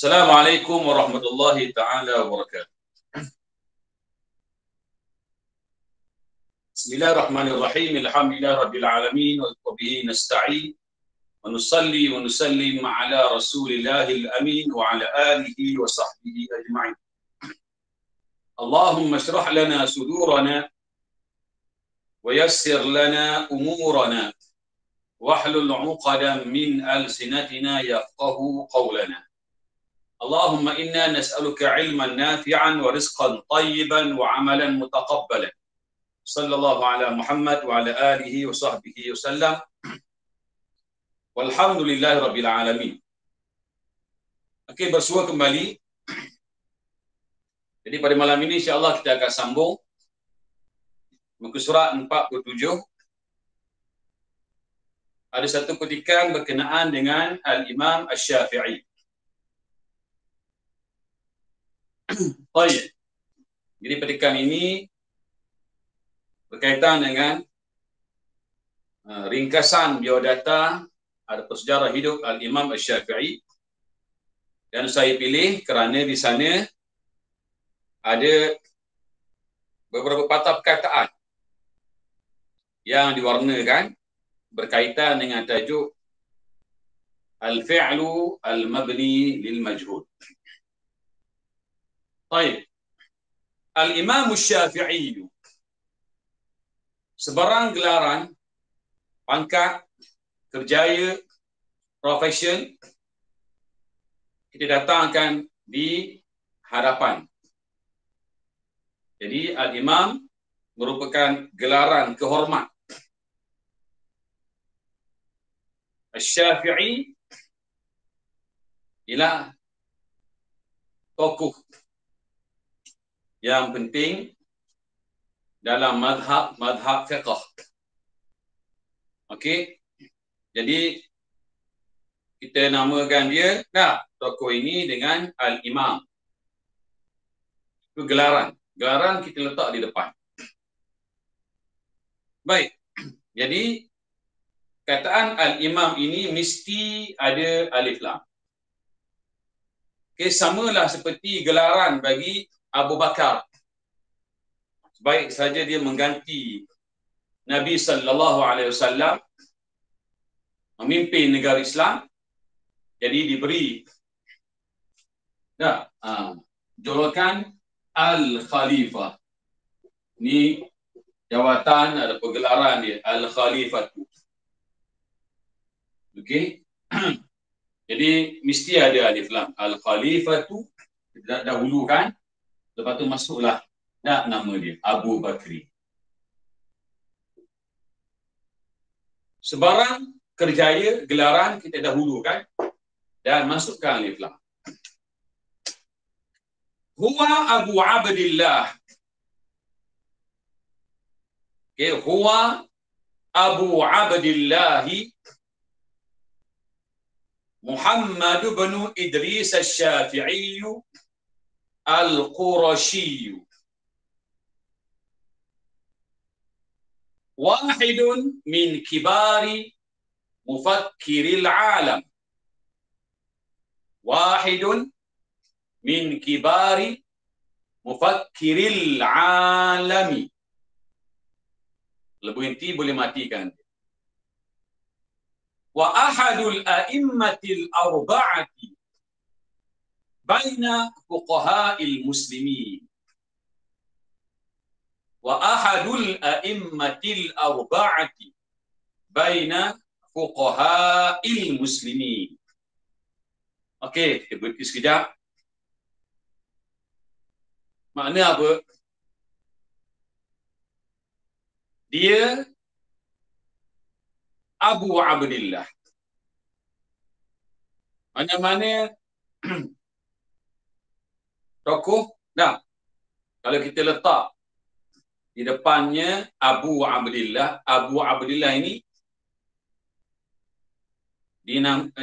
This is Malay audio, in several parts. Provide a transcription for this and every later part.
Assalamualaikum warahmatullahi ta'ala wabarakatuh. Bismillahirrahmanirrahim. Alhamdulillah rabbil alamin wa bihi nasta'in. Wa nusalli wa nusallim ala rasulillahil amin wa ala alihi wa sahbihi ajma'in. Allahumma shrah lana sudurana wa yassir lana umurana wahlul 'uqdatam min alsinatina yafqahu qawlana. Allahumma inna nas'aluka ilman nafi'an wa rizqan tayyiban wa amalan mutaqabbalan. Sallallahu ala Muhammad wa ala alihi wa sahbihi wa sallam. Walhamdulillahi rabbil alamin. Okey, bersua kembali. Jadi pada malam ini insya-Allah kita akan sambung muka surat 47. Ada satu petikan berkenaan dengan Al-Imam Asy-Syafi'i. Baik. Jadi petikan ini berkaitan dengan ringkasan biodata atau sejarah hidup Al-Imam Asy-Syafi'i, dan saya pilih kerana di sana ada beberapa patah perkataan yang diwarnakan berkaitan dengan tajuk Al-Fi'lu Al-Mabni Lil-Majhul. Baik. Al-Imam Asy-Syafi'i, sebarang gelaran, pangkat, kerjaya, profesion kita datangkan di hadapan. Jadi Al-Imam merupakan gelaran kehormat. Asy-Syafi'i ialah tokoh yang penting dalam madhab fiqh. Okey. Jadi kita namakan dia tokoh ini dengan Al-Imam. Itu gelaran. Gelaran kita letak di depan. Baik. Jadi kataan Al-Imam ini mesti ada alif lam. Okey, samalah seperti gelaran bagi Abu Bakar. Baik saja dia mengganti Nabi sallallahu alaihi wasallam memimpin negara Islam, jadi diberi julukan Al-Khalifah. Ini jawatan ada pergelaran dia, Al-Khalifatu. Okey. Jadi mesti ada alif lam. Al-Khalifatu dahulukan, lepas tu masuklah nama dia Abu Bakri. Sebarang kerjaya gelaran kita dahulukan dan masukkan alif lam. Huwa Abu Abdillah. Okay, huwa Abu Abdillah Muhammad bin Idris Asy-Syafi'i Al-Qurashi. Wahidun min kibari mufakkiril alam. Wahidun min kibari mufakkiril alami. Lebu inti boleh matikan. Wa ahadul a'immatil arba'ati baina fuqaha'il muslimin. Wa ahadul a'immatil arba'ati baina fuqaha'il muslimin. Okey, kita berhenti sekejap. Makna apa? Dia Abu Abdillah. Mana-mana tokoh, kalau kita letak di depannya Abu Abdillah, Abu Abdillah ini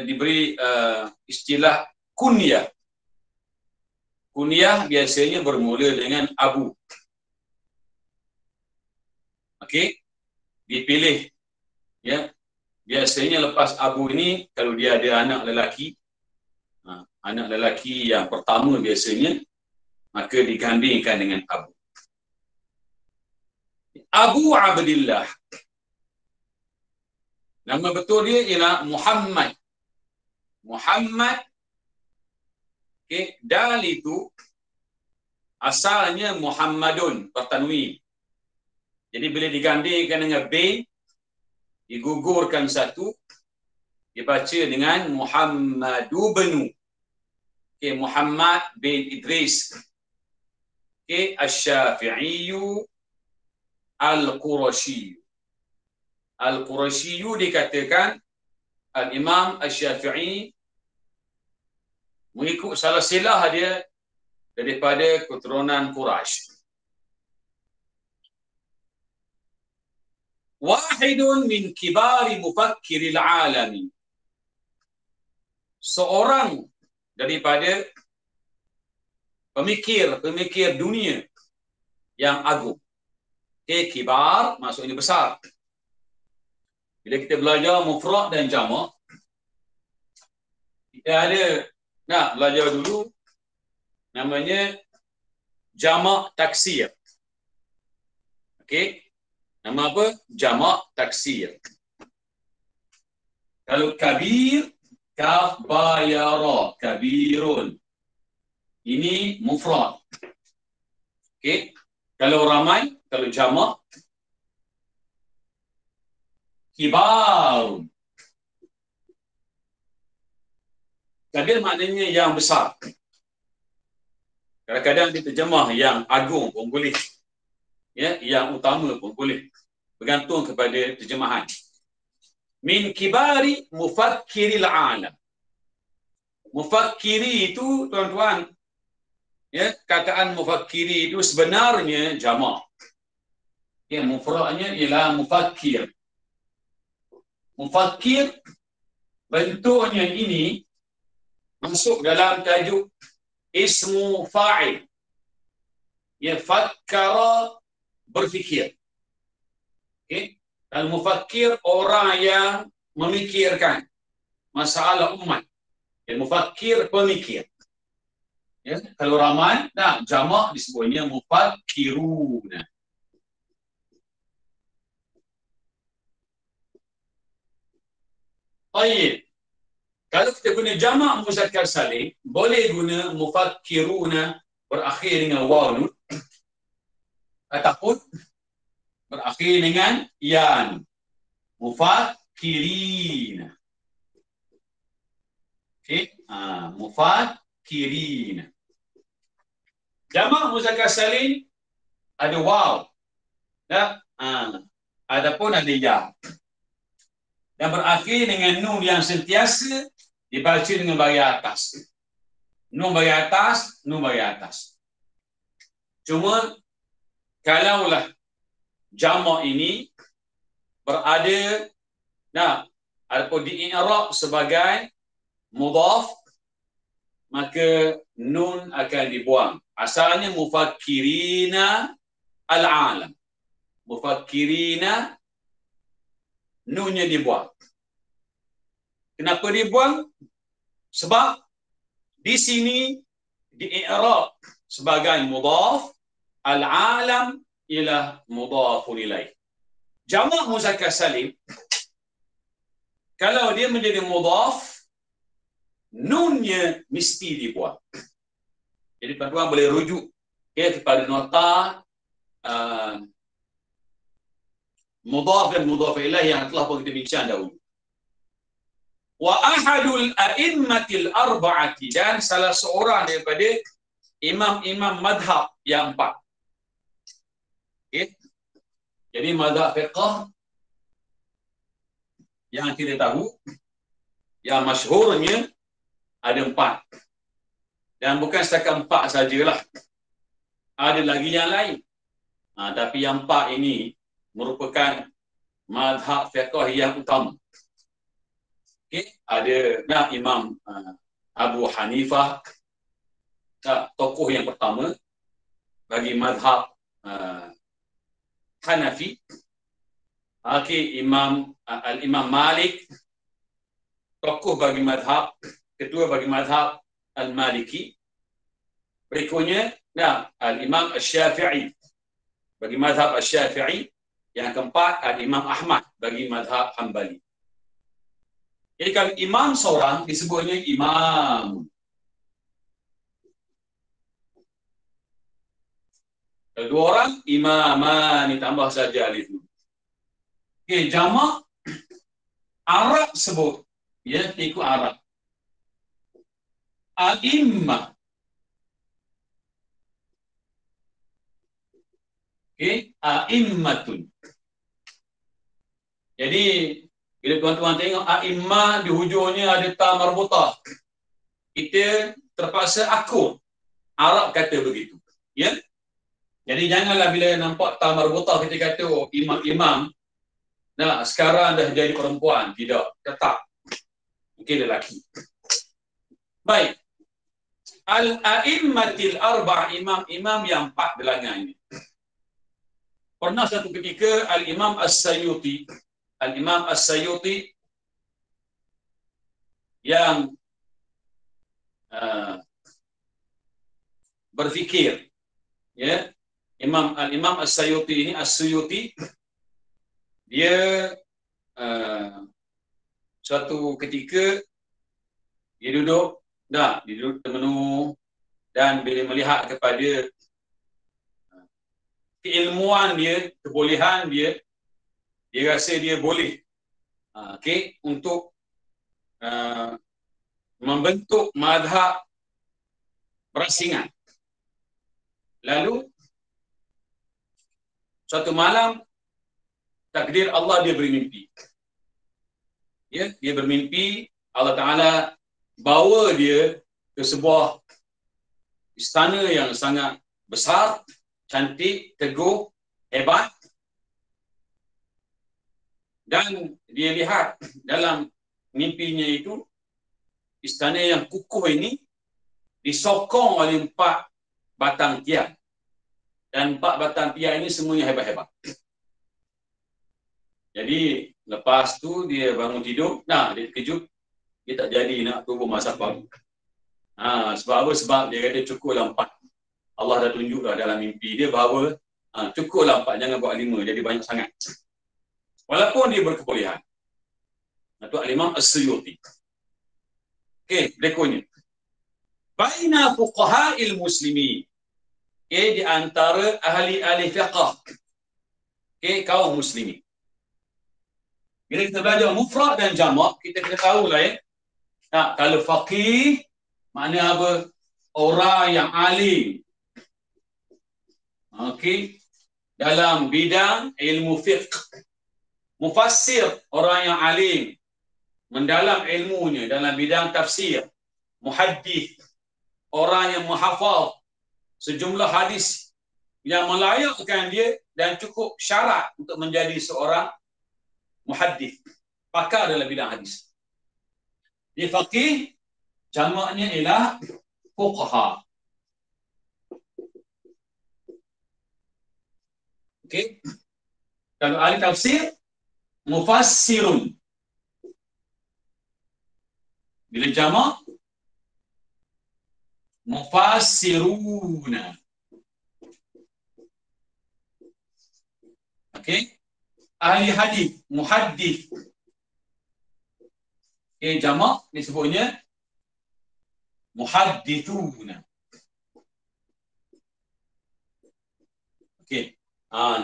diberi istilah kunyah. Kunyah biasanya bermula dengan Abu. Okey, dipilih ya. Biasanya lepas Abu ini, kalau dia ada anak lelaki, anak lelaki yang pertama biasanya, maka digandingkan dengan Abu. Abu Abdillah. Nama betul dia ialah Muhammad. Muhammad. Okay. Dal itu asalnya Muhammadun bertanwin. Jadi bila digandingkan dengan bin, digugurkan satu, dibaca dengan Muhammadu benu. Okay. Muhammad bin Idris. Okay. Asy-Syafi'i Al-Qurashi. Al-Qurashi dikatakan Al-Imam Asy-Syafi'i mengikut silsilah dia daripada keturunan Quraisy. Wahidun min kibari mufakkiril alami. Seorang daripada pemikir dunia yang agung. Okay, kibar maksudnya besar. Bila kita belajar mufrad dan jamak, kita ada nak belajar dulu namanya jamak taksir. Okey. Nama apa? Jamak taksir. Kalau kabir, kaf ba ya ra, kabirun. Ini mufrad. Okey. Kalau ramai, kalau jamak, kibar. Kabir maknanya yang besar. Kadang-kadang diterjemah yang agung pun boleh. Ya, yang utama pun boleh. Bergantung kepada terjemahan. Min kibari mufakkiril alam. Mufakkiri itu, tuan-tuan, ya, kataan mufakkiri itu sebenarnya jamak. Ya, mufradnya ialah mufakkir. Mufakkir bentuknya ini masuk dalam tajuk ismu fa'il. Ya, fakkara, berfikir. Okay. Dan mufakkir orang yang memikirkan masalah umat. Dan mufakkir pemikir. Ya, kalau ramai, nah, jamak disebutnya mufakkirun. Baik. Kalau kita guna jamak muzakkar salim, boleh guna mufakkiruna berakhir dengan waw ataupun berakhir dengan yan. Mufakkirina. Okey, mufakkirina. Jamak muzakkar salim ada waw. Ya, adapun ada ya. Dan berakhir dengan nun yang sentiasa dibaca dengan baris atas. Nun baris atas, nun baris atas. Cuma kalaulah jamak ini berada ataupun di-i'rab sebagai mudhaf, maka nun akan dibuang. Asalnya mufakkirina al-alam. Mufakkirina, nunnya dibuang. Kenapa dibuang? Sebab di sini di-i'rab sebagai mudhaf, al-alam ialah mudhafun ilaih. Jamak muzakkar salim, kalau dia menjadi mudhaf, nunnya mesti dibuang. Jadi tuan-tuan boleh rujuk kepada nota mudhaf dan mudhaf ilaih yang telah pun kita bincang dahulu. Wa ahadul a'immatil arba'ati, dan salah seorang daripada imam-imam madhab yang 4. Okay. Jadi madhab fiqh yang kita tahu, yang masyhurnya ada 4. Dan bukan setakat 4 sajalah. Ada lagi yang lain. Tapi yang 4 ini merupakan madhab fiqh yang utama. Okay. Ada Imam Abu Hanifah, tokoh yang pertama bagi madhab Hanafi. Al-Imam Malik, tokoh bagi madhab, ketua bagi madhab Al-Maliki. Berikutnya, Al-Imam Asy-Syafi'i bagi mazhab Asy-Syafi'i. Yang keempat, Al-Imam Ahmad bagi mazhab Hanbali. Jadi kalau imam seorang disebutnya imam. Kalau dua orang, imaman, ditambah saja alif. Okey, jamak Arab sebut. Ya, ikut Arab. Al-Immah. Okey, A'immatun. Jadi, bila tuan-tuan tengok A'immah di hujungnya ada ta marbutah, kita terpaksa akur. Arab kata begitu. Ya? Jadi janganlah bila nampak ta marbutah kita kata oh, imam-imam. Nah, sekarang dah jadi perempuan. Tidak, tetap. Mungkin lelaki. Baik. Al-a'immatil arba' imam-imam yang 4 bilangan ini. Pernah satu ketika Al-Imam As-Sayyuti yang berfikir, ya, Al-Imam As-Sayyuti ini dia suatu ketika dia duduk termenung dan bila melihat kepada keilmuan dia, kebolehan dia, dia rasa dia boleh untuk membentuk mazhab berasingan. Lalu suatu malam takdir Allah dia bermimpi. Ya, dia bermimpi Allah Taala bawa dia ke sebuah istana yang sangat besar, cantik, teguh, hebat. Dan dia lihat dalam mimpinya itu istana yang kukuh ini disokong oleh 4 batang tiang. Dan 4 batang tiang ini semuanya hebat-hebat. Jadi lepas tu dia bangun tidur, dia terkejut, dia tak jadi nak tunggu masa baru. Sebab apa? Sebab dia kata cukuplah 4. Allah dah tunjuk dah dalam mimpi dia bahawa cukuplah 4, jangan buat 5, jadi banyak sangat. Walaupun dia berkebolehan. Itu Al-Imam As-Suyuti. Okey, berikutnya. Baina fuqaha'il muslimin. Di antara ahli-ahli fiqh. Kaum muslimin. Bila kita belajar mufrad dan jamak, kita kena tahulah kalau faqih makna apa? Orang yang alim. Okey. Dalam bidang ilmu fiqh. Mufassir, orang yang alim mendalam ilmunya dalam bidang tafsir. Muhaddith, orang yang menghafal sejumlah hadis yang melayakkan dia dan cukup syarat untuk menjadi seorang muhaddith, pakar dalam bidang hadis. Di faqih jamaknya ialah fuqaha. Okey. Kalau ahli tafsir mufassirun. Bila jamak mufassiruna. Okey. Ahli hadis muhaddith. Jamak disebutnya muhaddithuna. Okey.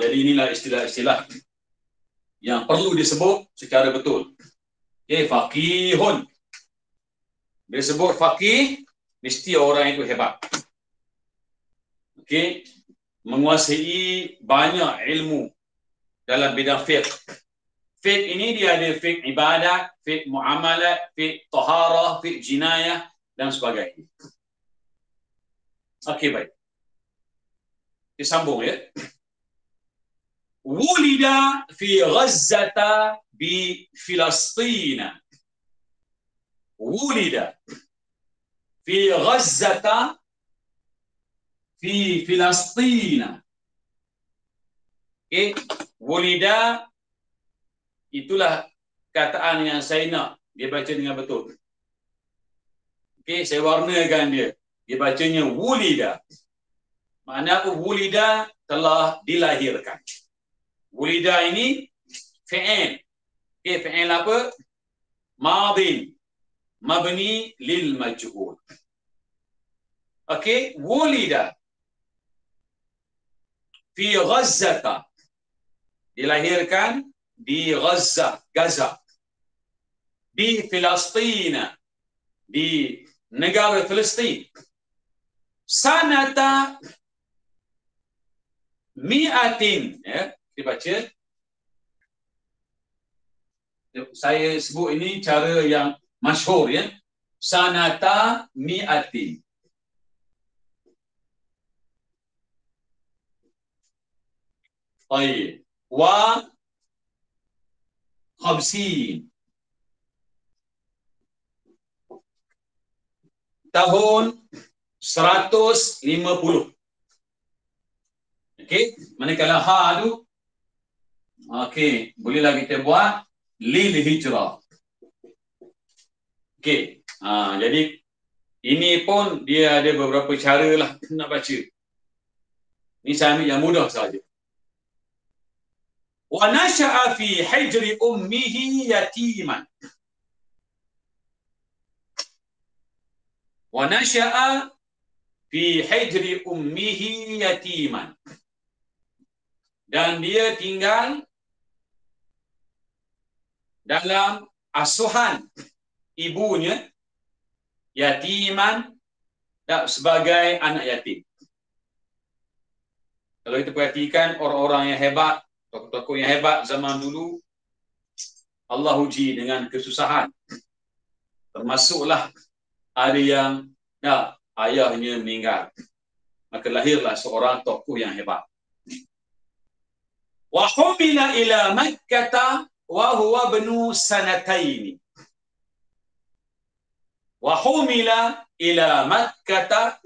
Jadi inilah istilah-istilah yang perlu disebut secara betul. Faqihun. Bila sebut faqih, mesti orang itu hebat. Menguasai banyak ilmu dalam bidang fiqh. Fiqh ini dia ada fiqh ibadat, fiqh muamalat, fiqh taharah, fiqh jinayah dan sebagainya. Okey, baik. Disambung ya. Wulida fi Ghazzata bi Filastin. Wulida fi Ghazzata fi Filastin. Wulida itulah kataan yang saya nak dia baca dengan betul. Okey, saya warnakan dia. Dia bacanya wulida. Makna apa? Wulida telah dilahirkan. Wulida ini fi'il. Okey, fi'il apa? Madin. Mabni lil majhul. Okey, wulida fi Gazzah. Dilahirkan di Gaza. Di Palestin, di negara Palestin. Sanata mi'atin, ya, dibaca. Saya sebut ini cara yang masyhur, ya. Sanata mi'atin. Baik. Wa khamsin. Tahun 150. Okey, manakala ha tu, okey, bolehlah kita buat lil hijrah. Okey. Jadi ini pun dia ada beberapa cara lah nak baca. Ini saya ambil yang mudah saja. Wa nasha'a fi hijri ummihi yatiman. Wa nasha'a fi hijri ummihi yatiman. Dan dia tinggal dalam asuhan ibunya yatiman, sebagai anak yatim. Kalau kita perhatikan orang-orang yang hebat, tokoh-tokoh yang hebat zaman dulu, Allah uji dengan kesusahan. Termasuklah ada yang ayahnya meninggal. Maka lahirlah seorang tokoh yang hebat. Wa humila ila Makkah wa huwa ibnu sanataini. Wa humila ila Makkah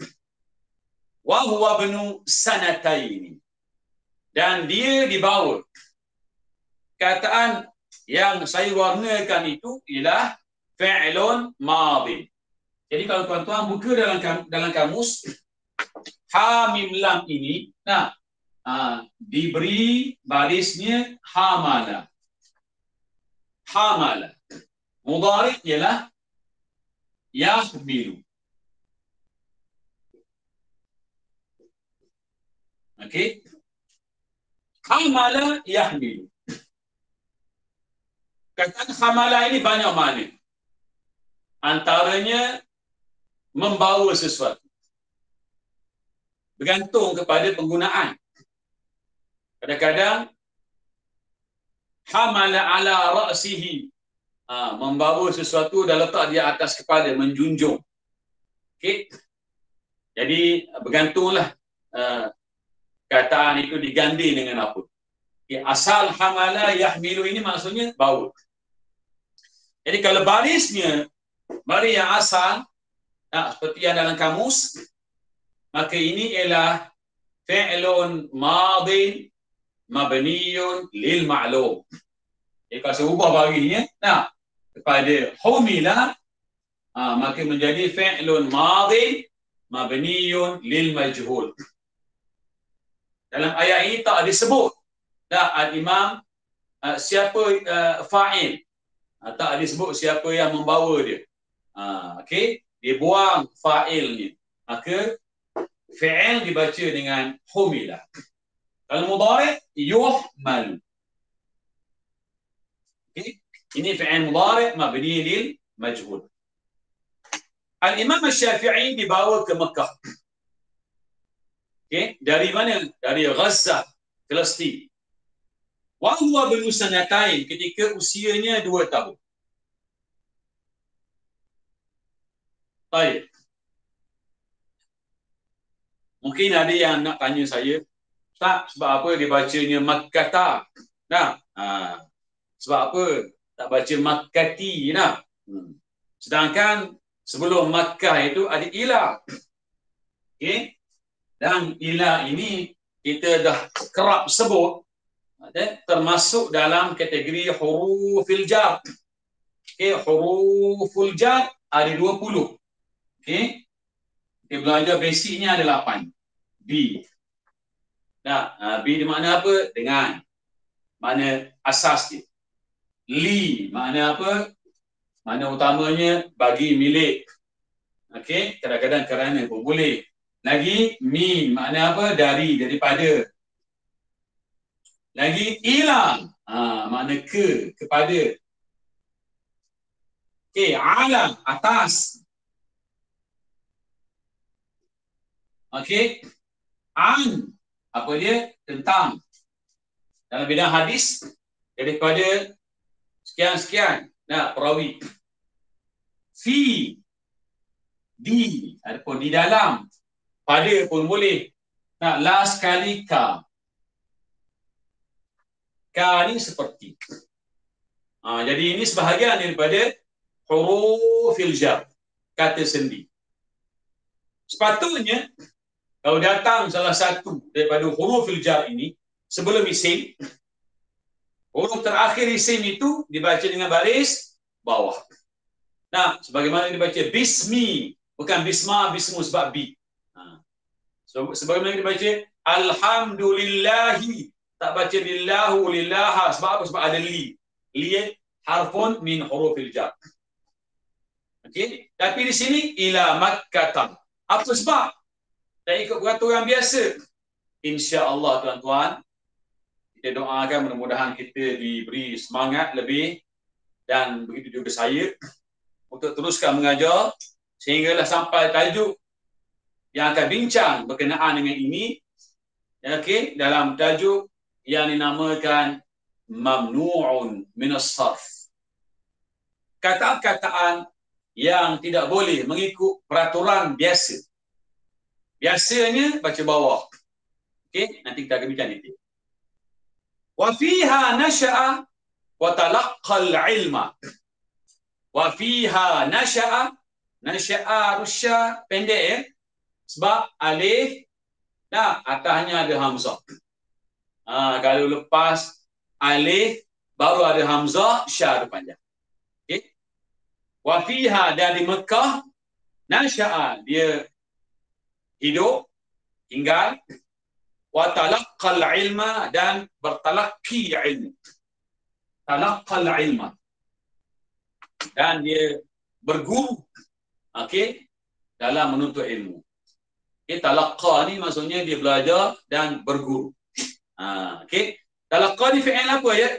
wa huwa ibnu sanataini. Dan dia dibawa. Kataan yang saya warnakan itu ialah fi'lun madhi. Jadi kalau tuan-tuan buka dalam kamus, ha mim lam ini, diberi barisnya hamala. Hamala. Mudhari ialah yahmilu. Okey. Hamala yahmilu. Kataan hamala ini banyak makna. Antaranya membawa sesuatu. Bergantung kepada penggunaan. Kadang-kadang hamala ala ra'sihi, membawa sesuatu dan letak di atas kepala, menjunjung. Okey. Jadi bergantunglah kataan itu diganding dengan apa. Okay. Asal hamala yahmilu ini maksudnya bawa. Jadi kalau barisnya baris yang asal, seperti yang dalam kamus, maka ini ialah fi'lun madin mabniyun lil ma'lum. Jadi kalau saya ubah barisnya kepada humila, maka menjadi fi'lun madin mabniyun lil majhul. Dalam ayat ini tak disebut al-imam siapa fa'il. Tak disebut siapa yang membawa dia. Okey, dia buang fa'ilnya. Maka fi'il dibaca dengan humila. Kalau mudhari' yuhmal. Okey, ini fi'il mudhari' mabni lil majhul. Al-Imam Asy-Syafi'i dibawa ke Mekah. Okey, dari mana? Dari Gaza, Palestin. Wa huwa ibnu sanatain, ketika usianya 2 tahun. Baik. Mungkin ada yang nak tanya saya, tak sebab apa dia bacanya Makkah? Sebab apa tak baca Makkati? Sedangkan sebelum Makkah itu ada ilah. Okey? Dan ilah ini kita dah kerap sebut, termasuk dalam kategori hurufil jar. Huruful jar ada 20. Okey. Kita belajar basicnya ada 8. B. Nah, B di makna apa? Dengan. Makna asas dia. Li makna apa? Makna utamanya bagi, milik. Okey, kadang-kadang kerana pun boleh. Lagi min makna apa? Dari, daripada. Lagi ila, makna ke, kepada. Okey, ala, atas. Okey, an, apa dia? Tentang. Dalam bidang hadis, daripada sekian-sekian. Nah, perawi. Fi, di, ataupun di dalam. Pada pun boleh. Nah, last kali ka. Ka ni seperti. Jadi ini sebahagian daripada hurufil jar, kata sendi. Sepatutnya kalau datang salah satu daripada hurufil jar ini sebelum isim, huruf terakhir isim itu dibaca dengan baris bawah. Nah, sebagaimana dibaca bismi, bukan bisma, bismu sebab bi. Sebagaimana dibaca alhamdulillahi, tak baca lillahu, lillaha, sebab apa? Sebab ada li. Li harfun min hurufil jar. Okey, tapi di sini ila Makkah. Apa sebab? Tak ikut peraturan biasa. Insya-Allah tuan-tuan, kita doakan mudah-mudahan kita diberi semangat lebih dan begitu juga saya untuk teruskan mengajar sehinggalah sampai tajuk yang akan bincang berkenaan dengan ini. Okey, dalam tajuk yang dinamakan mamnu'un minas sarf. Kata-kataan yang tidak boleh mengikut peraturan biasa. Biasanya baca bawah. Okey, nanti kita akan bincang itu. Wa fiha nasha'a wa talaqqal ilma. Wa fiha nasha'a rusya pendek ya. Sebab alif atasnya ada hamzah. Kalau lepas alif baru ada hamzah, sya ada panjang. Okey. Wa fiha, dari Mekah, nasha'a, dia hidup, tinggal, wa talaqqal ilma, dan bertalaqi ilmu. Talaqqal ilma, dan dia berguru, okey, dalam menuntut ilmu. Okey, talaqqa ni maksudnya dia belajar dan berguru. Okey, talaqqa ni fi'il apa ya?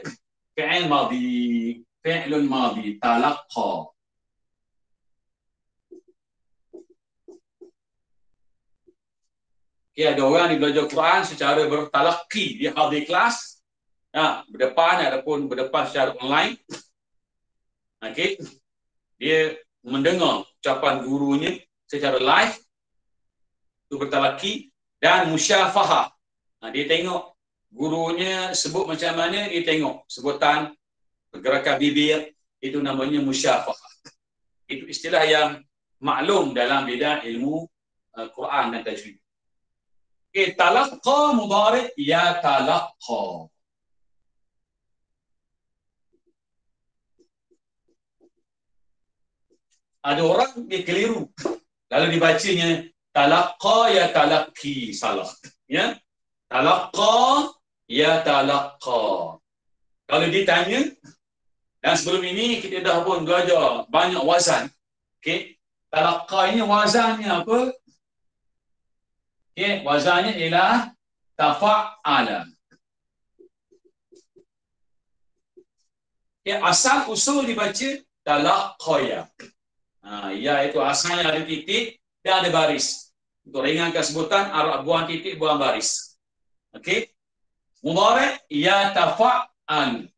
Fi'il madhi, fi'lun madhi, talaqqa. Okay, ada orang yang belajar Quran secara bertalaqi, dia hadir kelas, berdepan ataupun berdepan secara online. Okey, dia mendengar ucapan gurunya secara live, itu bertalaqi, dan musyafahah. Dia tengok gurunya sebut macam mana, dia tengok sebutan pergerakan bibir, itu namanya musyafahah. Itu istilah yang maklum dalam bidang ilmu Quran dan tajwid. Okay, talaqqa mudhari' ya talaqqa. Ada orang dia keliru, lalu dibacanya talaqqa ya talaqqi, salah. Ya, talaqqa ya talaqqa. Kalau ditanya, dan sebelum ini kita dah pun belajar banyak wazan. Okey, talaqqa ini wazannya apa? Okey, wazannya ialah tafa'ala. Okay, asal usul dibaca talaqqaya. Ya, itu asalnya ada titik dan ada baris. Untuk ringankan sebutan, Arab buang titik, buang baris. Okey. Mudhari' ya tafa'al.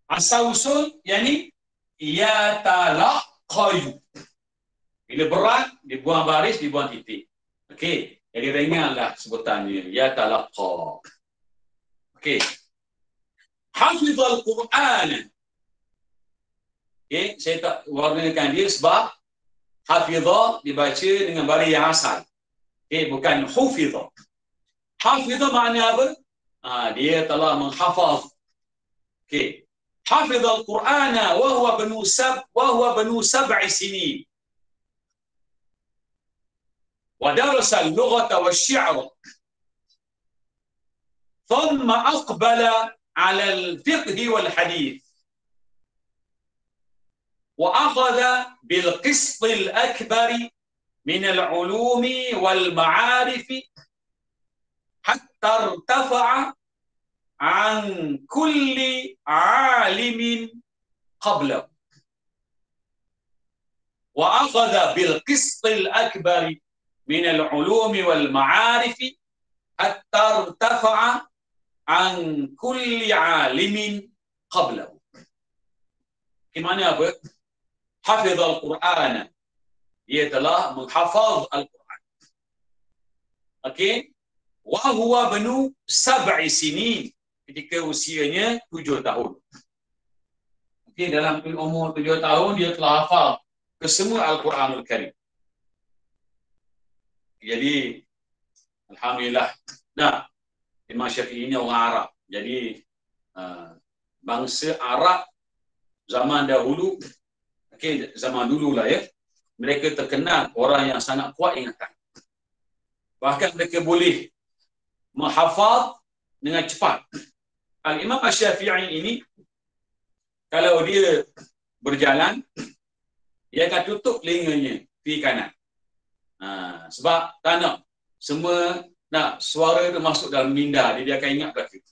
Asal usul yakni ya talaqqayu. Bila berat, dibuang baris, dibuang titik. Okey. Jadi ringanlah sebutannya ya talaqqa. Okey. Hafizal Quran. Okay, saya tak warnakan dia sebab hafizah dibaca dengan baris yang asal. Okay, bukan hufizah. Hafizah makna apa? Dia telah menghafaz. Okay. حفظ القرآن وهو بنو 7 سنين ودرس اللغة والشعر ثم أقبل على الفقه والحديث وأخذ بالقسط الأكبر من العلوم والمعارف حتى ارتفع عن كل عالم قبله وأخذ بالقسط الأكبر من العلوم والمعارف حتى ارتفع عن كل عالم قبله. Gimana apa? Hafidh al-Quran. Dia telah menghafaz Al-Quran. Okey? Wa huwa banu 7 sinin. Ketika usianya 7 tahun. Okey, dalam umur 7 tahun dia telah hafal kesemua Al-Quranul Karim. Jadi alhamdulillah. Nah, Imam Syafi'i ini orang Arab. Jadi bangsa Arab zaman dahulu, okey, zaman dululah ya, mereka terkenal orang yang sangat kuat ingatan. Bahkan mereka boleh menghafal dengan cepat. Al-Imam Syafi'i ini kalau dia berjalan, dia akan tutup telinganya di kanan. Sebab tak nak semua suara itu masuk dalam minda dia akan ingat belakang.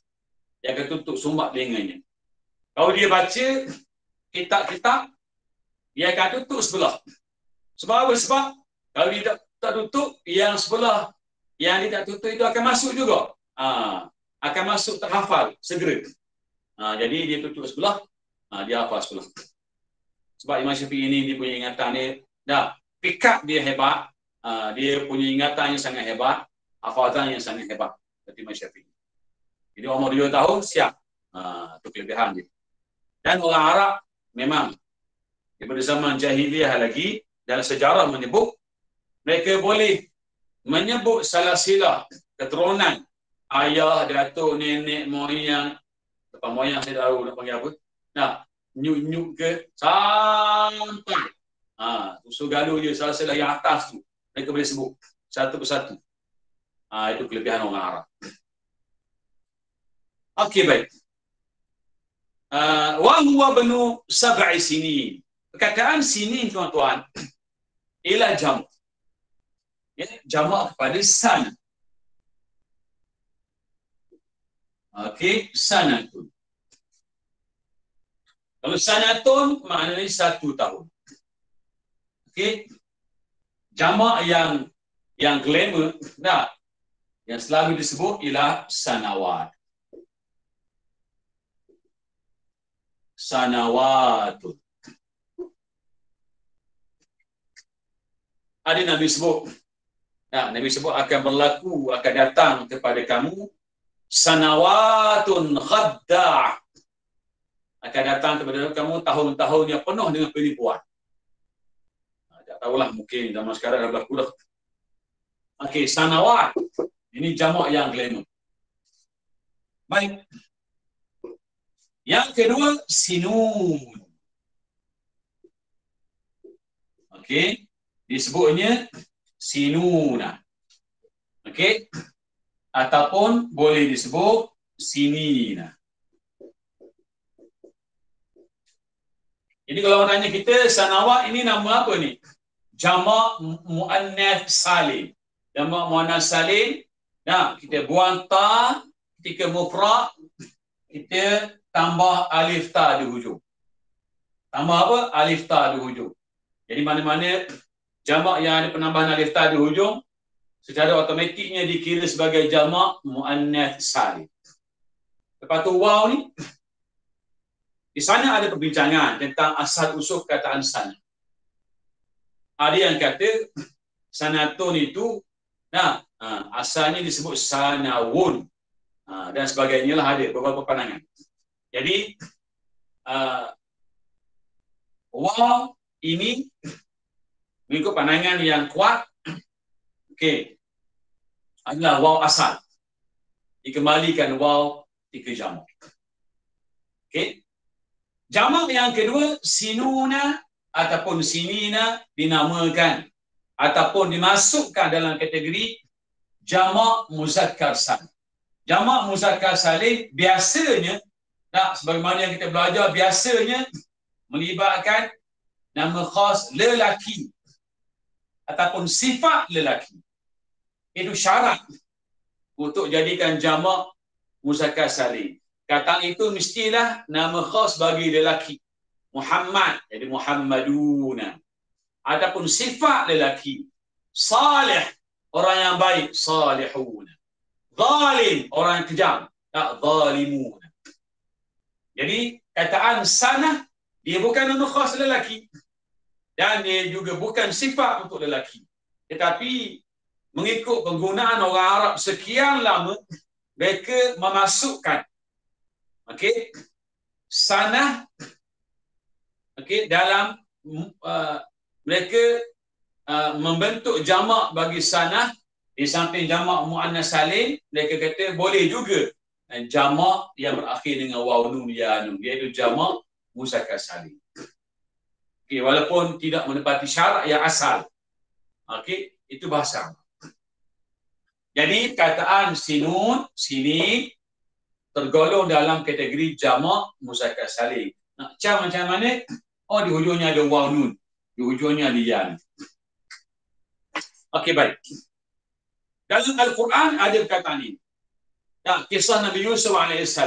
Dia akan tutup sumbat telinganya. Kalau dia baca kitab-kitab, dia akan tutup sebelah. Sebab apa? Sebab kalau dia tak tutup, yang sebelah yang dia tak tutup itu akan masuk juga. Akan masuk terhafal segera. Jadi dia tutup sebelah, dia hafal sebelah. Sebab Imam Syafi'i ini dia punya ingatan dia, pick up dia hebat, dia punya ingatan yang sangat hebat, hafalan yang sangat hebat. Seperti Imam Syafi'i. Jadi umur 2 tahun siap. Itu kelebihan dia. Dan orang Arab memang daripada zaman jahiliah lagi, dalam sejarah menyebut mereka boleh menyebut salasilah keturunan ayah, datuk, nenek, moyang, depan moyang saya tahu nak panggil apa. Nyuk-nyuk ke sampai usul galuh dia salasilah yang atas tu mereka boleh sebut satu persatu. Itu kelebihan orang Arab. Okey, baik. Wa huwa banu 7 sinin. Perkataan sinin tuan-tuan ialah jamak. Ya, jamak kepada sana. Okey, sanatun. Kalau sanatun maknanya 1 tahun. Okey. Jamak yang glamour yang selalu disebut ialah sanawat. Sanawatun. Ada Nabi sebut. Nabi sebut akan berlaku, akan datang kepada kamu sanawatun khadda'. Akan datang kepada kamu tahun-tahun yang penuh dengan penipuan. Tak tahulah, mungkin zaman sekarang dah berlaku dah. Okey, sanawat. Ini jamak yang glamour. Baik. Yang kedua, sinun. Okey, disebutnya sinuna. Okey. Ataupun boleh disebut sinina. Jadi kalau orang tanya kita, sanawat ini nama apa ni? Jamak muannats salim. Jamak muannats salim. Kita buang ta, ketika mufrad, kita tambah alif ta di hujung. Tambah apa? Alif ta di hujung. Jadi mana-mana jamak yang ada penambahan alif ta di hujung, secara automatiknya dikira sebagai jamak muannats salim. Lepas tu waw ni, di sana ada perbincangan tentang asal usul perkataan sana. Ada yang kata sanatun itu asalnya disebut sanawun dan sebagainya lah, ada beberapa pandangan. Jadi waw ini mengikut pandangan yang kuat, okey, adalah waw asal. Dikembalikan waw 3 jamak. Okey. Jamak yang kedua, sinuna ataupun sinina dinamakan ataupun dimasukkan dalam kategori jamak muzakkar salim. Jamak muzakkar salim biasanya, tak sebagaimana yang kita belajar, biasanya melibatkan nama khas lelaki ataupun sifat lelaki. Itu syarat untuk jadikan jamak muzakkar salim. Kata itu mestilah nama khas bagi lelaki. Muhammad, jadi Muhammaduna. Ataupun sifat lelaki. Salih, orang yang baik, salihuna. Zalim, orang yang kejam, tak zalimuna. Jadi kataan sanah dia bukan nama khas lelaki dan dia juga bukan sifat untuk lelaki. Tetapi mengikut penggunaan orang Arab sekian lama, mereka memasukkan sanah dalam mereka membentuk jamak bagi sanah. Di samping jamak muannas salim, mereka kata boleh juga jamak yang berakhir dengan waw nun ya nun, iaitu jamak muzakkar salim. Walaupun tidak menepati syarat yang asal. Itu bahasa. Jadi kataan sinun, sini tergolong dalam kategori jamak muzakkar salim. Macam mana? Oh, di hujungnya ada waw nun, di hujungnya ada ya. Baik. Dalam Al-Quran ada perkataan ini. Kisah Nabi Yusuf AS.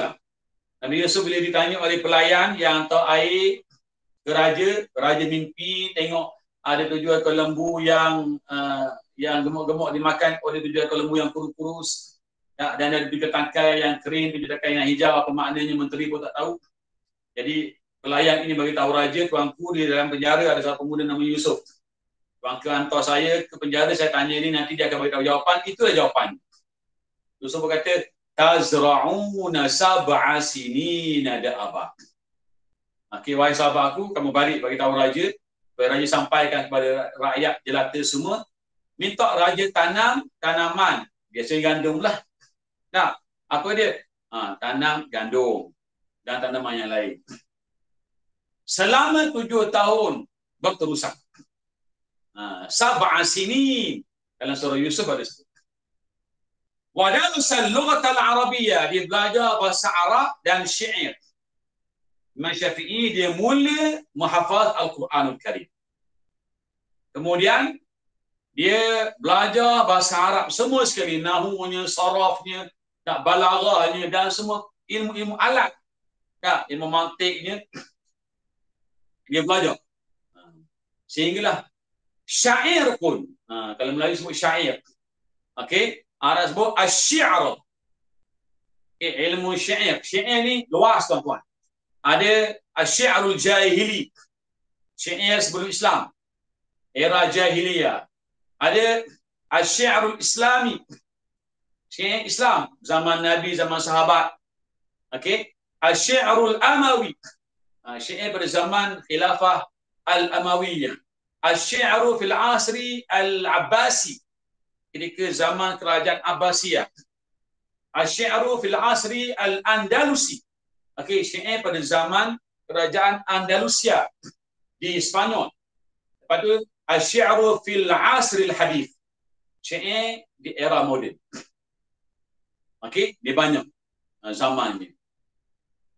Nabi Yusuf bila ditanya oleh pelayan yang hantar air ke raja, raja mimpi tengok ada 7 ekor lembu yang gemuk-gemuk dimakan oleh 7 ekor lembu yang kurus-kurus. Dan ada 7 tangkai yang kering, 7 tangkai yang hijau. Apa maknanya menteri pun tak tahu. Jadi pelayan ini bagi tahu raja, tuanku di dalam penjara ada seorang pemuda nama Yusuf. Tuanku hantar saya ke penjara, saya tanya ini, nanti dia akan beritahu jawapan. Itulah jawapan. Yusuf berkata, tazra'una sab'a sinina da'aba. Wahai sahabat aku, kamu balik bagi tahu raja, supaya raja sampaikan kepada rakyat jelata semua, minta raja tanam tanaman, biasanya gandum lah. Apa dia? Tanam gandum dan tanaman yang lain. Selama 7 tahun berterusan. Sab'a sinin dalam surah Yusuf ada sebut. Wa darasa al-lughat al-arabiyyah, dia belajar bahasa Arab dan syair. Imam Syafi'i dia mula menghafaz Al-Quranul Karim. Kemudian dia belajar bahasa Arab semua sekali, nahunya, sarafnya, balaghahnya dan semua ilmu-ilmu alat. Ilmu mantiknya dia belajar. Sehinggalah syair pun, kalau Melayu sebut syair. Arab sebut asy-syi'r. Ilmu syair. Syair ni luas tuan-tuan. Ada asy-syi'rul jahili. Syair sebelum Islam. Era jahiliyah. Ada asy-syi'rul islami. Syair Islam zaman Nabi, zaman sahabat. Asy-syi'rul amawi. Syair pada zaman khilafah al-amawiyah. Asy-syi'ru fil asri al-abbasi, ketika zaman kerajaan Abbasiyah. Asy-syi'ru fil asri al-andalusi. Syair pada zaman kerajaan Andalusia di Spanyol. Lepas tu asy-syi'ru fil asri al-hadith. Syair di era moden. Dia banyak zamannya.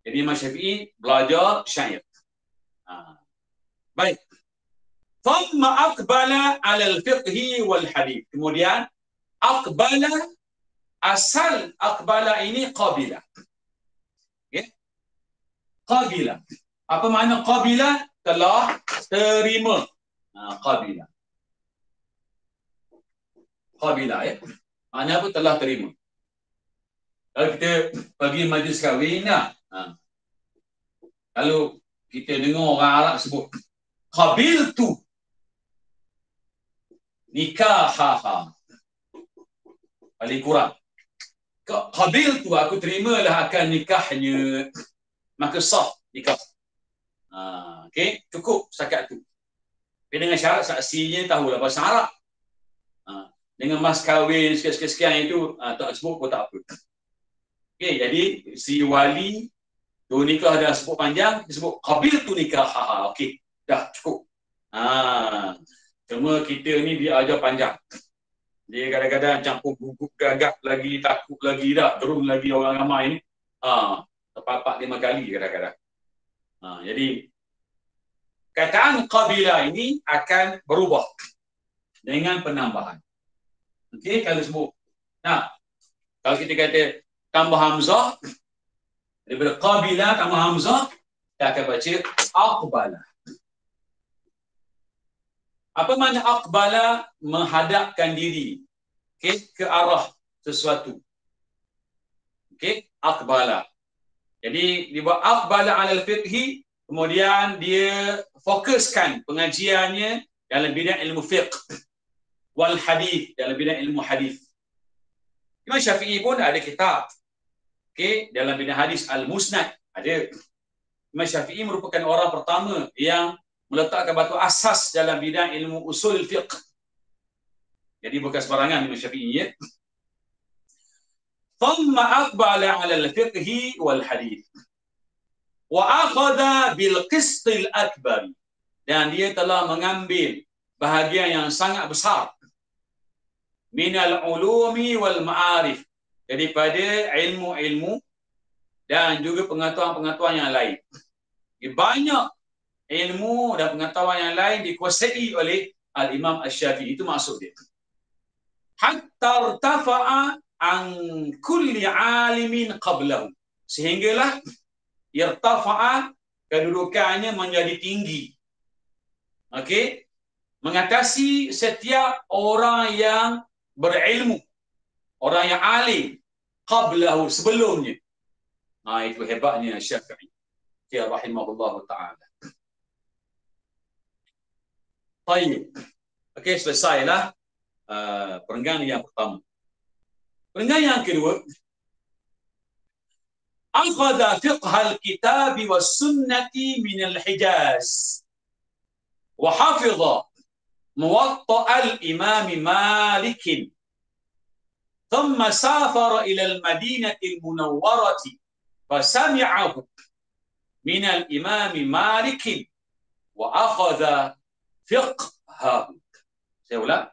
Jadi Imam Syafi'i belajar syair. Baik. Thumma aqbala 'ala al-fiqhi wal hadith. Kemudian aqbala, asal aqbala ini qabila. Qabila. Apa makna qabila? Telah terima. Qabila. Qabila makna apa? Telah terima. Kalau kita pergi majlis kahwin, kalau kita dengar orang Arab sebut qabiltu nikahaha, paling kurang qabiltu, aku terimalah akan nikahnya, maka sah nikah. Cukup setakat tu. Tapi dengan syarat saksinya tahulah bahasa Arab. Dengan mas kahwin sekian-sekian itu tak sebut pun tak apa. Jadi si wali Tu nikah dah sebut panjang, disebut qabiltu nikahaha. Okey, dah cukup. Cuma kita ni dia ajar panjang. Dia kadang-kadang campur gugup gagap lagi, takut lagi dah, gerun lagi orang ramai ni. Terpapak 5 kali kadang-kadang. Jadi kataan qabila ini akan berubah dengan penambahan. Okey, kalau sebut. Kalau kita kata tambah hamzah, daripada qabila tambah hamzah, kita akan baca aqbala. Apa makna aqbala? Menghadapkan diri, okey, ke arah sesuatu. Okey, aqbala. Jadi dibuat aqbala alal fiqhi, kemudian dia fokuskan pengajiannya dalam bidang ilmu fiqh wal hadis, dalam bidang ilmu hadis. Imam Syafi'i pun ada kitab, okey, dalam bidang hadis Al-Musnad ada. Imam Syafi'i merupakan orang pertama yang meletakkan batu asas dalam bidang ilmu usul fiqh. Jadi bukan sembarangan Imam Syafi'i, ya. Thumma aqbala 'ala al-fiqhi wal hadis wa akhadha bil qist al-akbar, dan dia telah mengambil bahagian yang sangat besar minal ulumi wal ma'arif, daripada ilmu-ilmu dan juga pengetahuan-pengetahuan yang lain. Banyak ilmu dan pengetahuan yang lain dikuasai oleh Al-Imam Asy-Syafi'i, itu maksud dia. Hatta irtafa'a an kulli 'alimin qablahu, sehinggalah irtafa'a, kedudukannya menjadi tinggi. Okey, mengatasi setiap orang yang berilmu, orang yang alim, qablahu, sebelumnya. Itu hebatnya Syafi'i, ya rahimahullah ta'ala. Baik. Okey, selesailah perenggan yang pertama. Perenggan yang kedua, akhadha fiqh al-kitab was sunnati min al-Hijaz wa hafidha muwatta' al-Imam Malik, thumma safara ila al-Madinah al-Munawwarah fasami'ahu min al-Imam Malik wa akhadha fiqhahu. Saya ulang.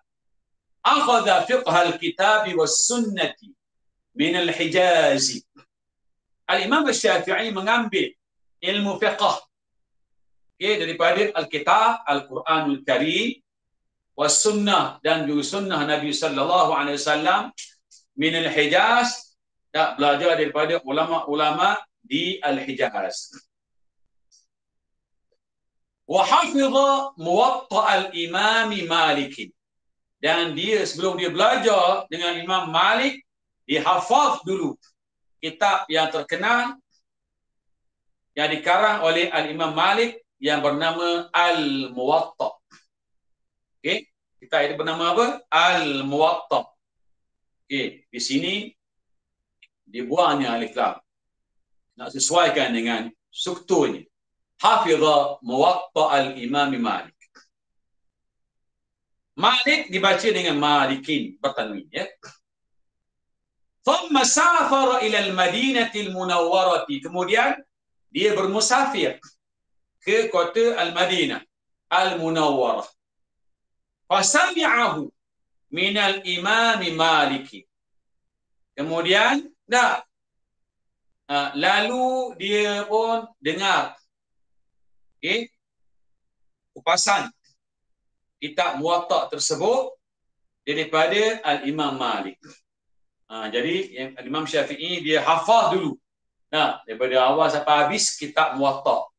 Akhadha fiqh al-kitab was sunnati min al-Hijaz. Al-Imam Asy-Syafi'i mengambil ilmu fiqh, okey, daripada al-kitab, Al-Quranul Karim, was sunnah, dan juga sunnah Nabi sallallahu alaihi wasallam, min al-Hijaz, tak belajar daripada ulama-ulama di al-Hijaz. Wa hafidha muwatta' al-Imam Malik, dan dia sebelum dia belajar dengan Imam Malik, dia hafaz dulu kitab yang terkenal yang dikarang oleh Al-Imam Malik yang bernama Al-Muwatta'. Okey, kitab itu bernama apa? Al-Muwatta'. Okey, di sini dibuangnya alif lam, nak sesuaikan dengan strukturnya. Hafidha Muwatta' al-Imam Malik. Malik dibaca dengan Malikin, bertanwin, ya. Thumma safara ila al-Madinah al-Munawwarah, kemudian dia bermusafir ke kota Al-Madinah Al-Munawwarah. Fasami'ahu min al-Imam Malik, kemudian lalu dia pun dengar, okey, kupasan kitab Muwatta' tersebut daripada Al-Imam Malik. Jadi Imam Syafi'i dia hafaz dulu, daripada awal sampai habis kitab Muwatta'.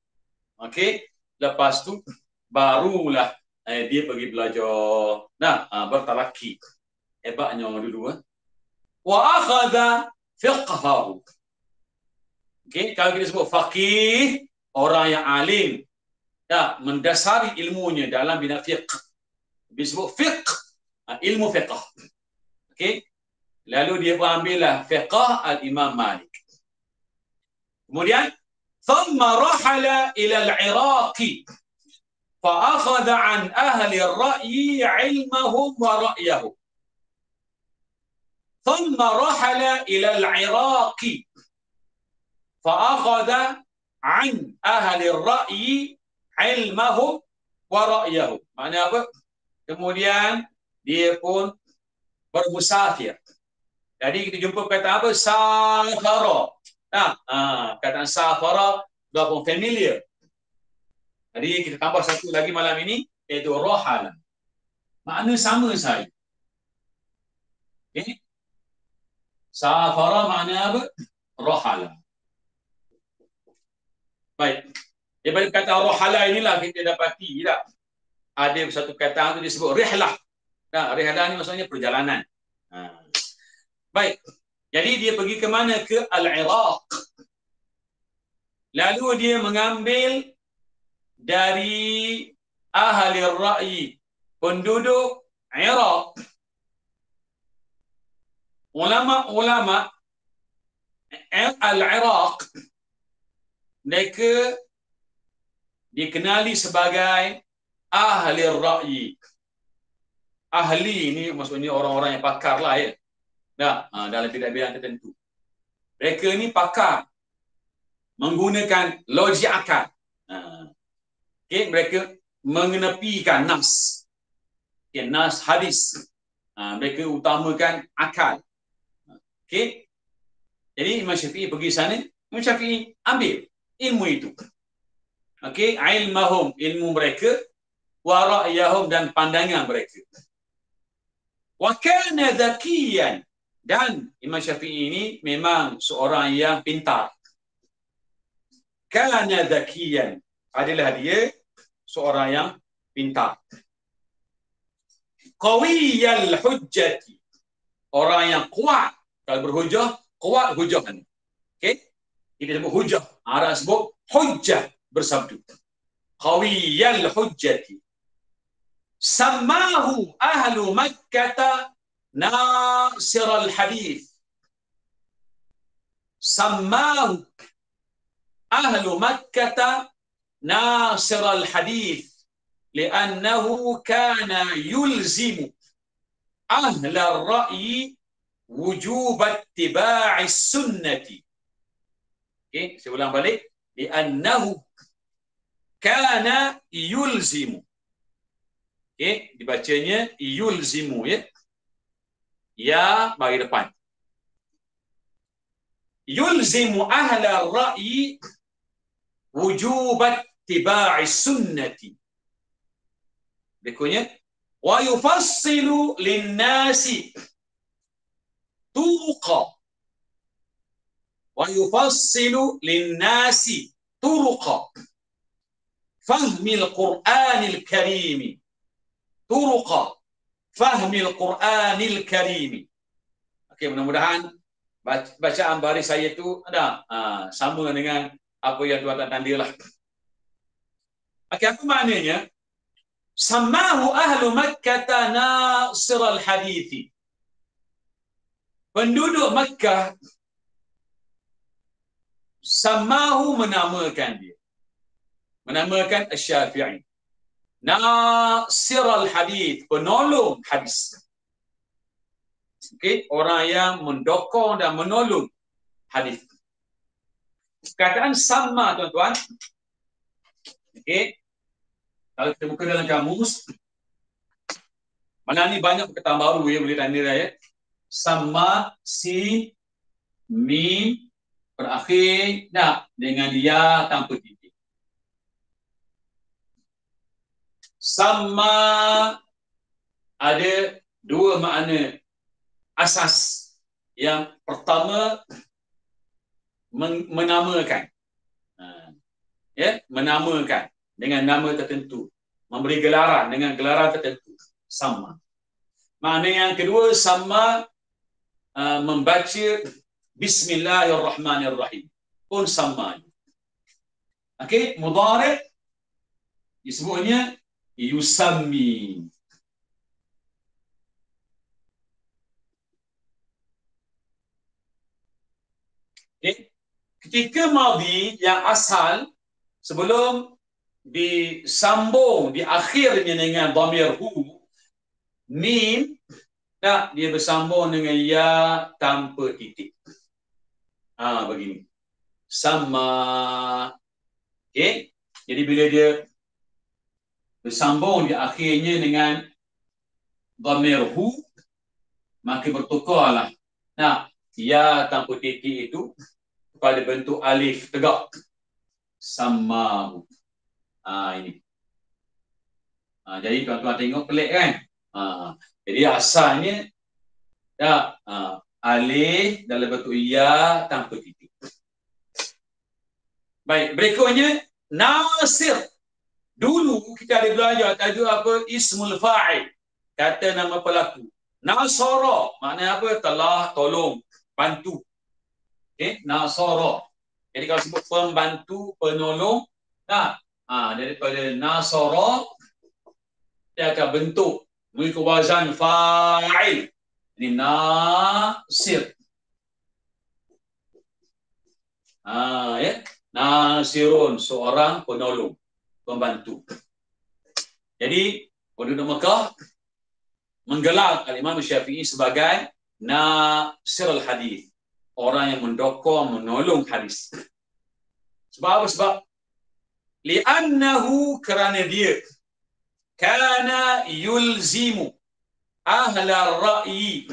Okey, lepas tu barulah dia pergi belajar, bertalaki. Hebatnya orang dulu. Wa akhadha fiqhahu. Okey, kalau kita sebut faqih, orang yang alim, mendasari ilmunya dalam bidang fiqh, disebut fiqh, ilmu fiqh. Okey, lalu dia mengambillah fiqh al-Imam Malik. Kemudian thumma rahala ila al-Iraq fa akhadha an ahli ar-ra'yi 'ilmahum wa ra'yahum. Thumma rahala ila al-Iraq fa akhadha an ahli ra'yi ilmahum wa ra'yahum. Maknanya apa? Kemudian dia pun bermusafir. Jadi kita jumpa kata apa? Safara. Nah, kata safara dah pun familiar. Jadi kita tambah satu lagi malam ini, iaitu rohala. Makna sama saja. Okay? Safara makna apa? Rohala. Baik. Daripada kata rohala inilah kita dapati tak? Ada satu kata itu disebut rihlah. Nah, rihlah ni maksudnya perjalanan. Baik. Jadi dia pergi ke mana? Ke Al-Iraq. Lalu dia mengambil dari ahli ra'yi, penduduk Iraq. Ulama-ulama Al-Iraq, mereka dikenali sebagai ahli ra'yi. Ahli ini maksudnya orang-orang yang pakar lah ya. Nah, dalam bidang-bidang tertentu. Mereka ni pakar menggunakan logik akal. Okay, mereka mengenepikan nas. Okay, nas hadis. Mereka utamakan akal. Okay. Jadi Imam Syafi'i pergi sana, Imam Syafi'i ambil ilmu itu. Okay, ilmahum, ilmu mereka, wa ra'yahum, dan pandangan mereka. Wa kana dhakiyan, dan Imam Syafi'i ini memang seorang yang pintar. Kana dhakiyan, adalah dia seorang yang pintar. Qawiyal hujjati, orang yang kuat kalau berhujah, kuat hujah. Okey, kita sebut hujah, Arab sebut hujjah, bersabdu. Qawiyal hujjati, sammahu ahlu Makkah nasir al-hadith. Sammahu ahlu Makkah nasir al-hadith لأنه كان يلزم أهل الرأي وجوب اتباع السنة. Okay, saya ulang balik. لأنه كان يلزم. Okay, dibacanya yulzimu ya. Ya bagi depan. Yulzimu ahla ar-ra'yi wujub ittiba'i sunnati. Berikutnya, wa yufassilu lin-nasi turuqa. Wa yufassilu lin-nasi turuqa fahmil Qur'anil Karim. Turuqa fahmil Qur'anil Karim. Okey, mudah-mudahan bacaan baris saya itu ada sama dengan apa yang tuan-tuan tandilah. Okey, apa maknanya? Sammahu ahlu Makkah nasir al-hadithi. Penduduk Makkah sammahu menamakan dia. Menamakan Asy-Syafi'i. Nasir al-hadith, penolong hadis. Okey, orang yang mendokong dan menolong hadis. Perkataan sama tuan-tuan. Okey. Kalau kita buka dalam kamus, mana ni banyak perkataan baru yang boleh tanda ya. Sama, si, mim, berakhir nak dengan ya tanpa titik. Sama ada dua makna asas. Yang pertama, menamakan. Ya, menamakan dengan nama tertentu, memberi gelaran dengan gelaran tertentu, sama. Makna yang kedua, sama membaca Bismillahirrahmanirrahim pun sama. Okey, mudhari' disebutnya yusammi. Okay. Ketika madhi yang asal sebelum disambung di akhirnya dengan dhamir hu, mim, tak, dia bersambung dengan ya tanpa titik. Begini. Sama Okey. Jadi bila dia bersambung di akhirnya dengan dhamir hu, maka bertukarlah. Nah, ya tanpa titik itu pada bentuk alif tegak. Samahu. Ini. Jadi tuan-tuan tengok pelik kan? Jadi asalnya alif dalam bentuk ya tanpa titik. Baik, berikutnya nasir. Dulu kita ada belajar tajuk apa? Ismul fa'il. Kata nama pelaku. Nasara, maknanya apa? Telah tolong, bantu. Okey, nasara. Jadi kalau sebut pembantu, penolong, daripada nasara dia akan bentuk mengikut wazan fa'il. Ini nasir. Ya. Nasirun, seorang penolong, pembantu. Jadi, penduduk Mekah menggelar Al-Imam Syafi'i sebagai nasir al-hadis. Orang yang mendokong, menolong hadis. Sebab apa? Sebab li'annahu, kerana dia kana yulzimu ahla ra'yi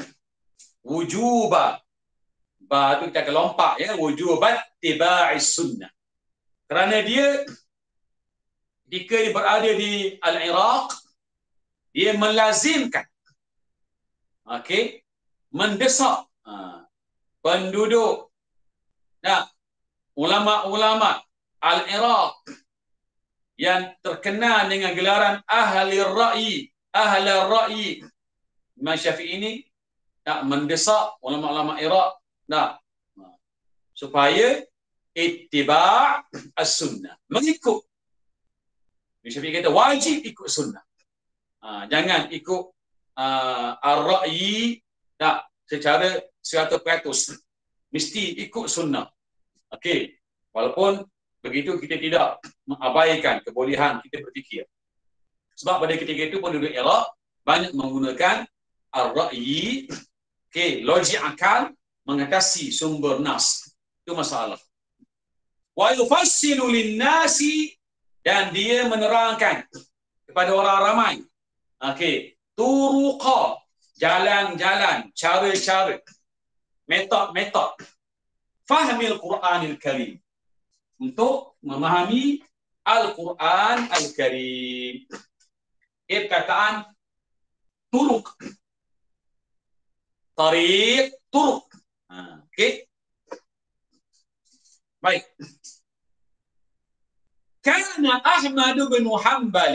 wujuba, baru kita akan lompat ya, wujubat tiba'is sunnah. Kerana dia ketika dia berada di Al-Iraq, dia melazimkan, mendesak penduduk, ulama-ulama Al-Iraq yang terkenal dengan gelaran ahli ra'yi. Imam Syafi'i ini mendesak ulama-ulama Iraq supaya ittiba' as-sunnah, mengikut. Imam Syafi'i kata wajib ikut sunnah. Jangan ikut ar-ra'yi secara 100%. Mesti ikut sunnah. Okey. Walaupun begitu kita tidak mengabaikan kebolehan kita berfikir. Sebab pada ketika itu penduduk Iraq banyak menggunakan ar-ra'yi, logik akal mengatasi sumber nas. Itu masalah. Wa yufassilu lin-nasi, dan dia menerangkan kepada orang ramai. Turuqa, jalan-jalan, cara-cara, metod fahmil Quranil Karim, untuk memahami Al-Quran Al-Karim. Perkataan turuq, tariq, turuq. Baik. Kana Ahmad bin Hanbal,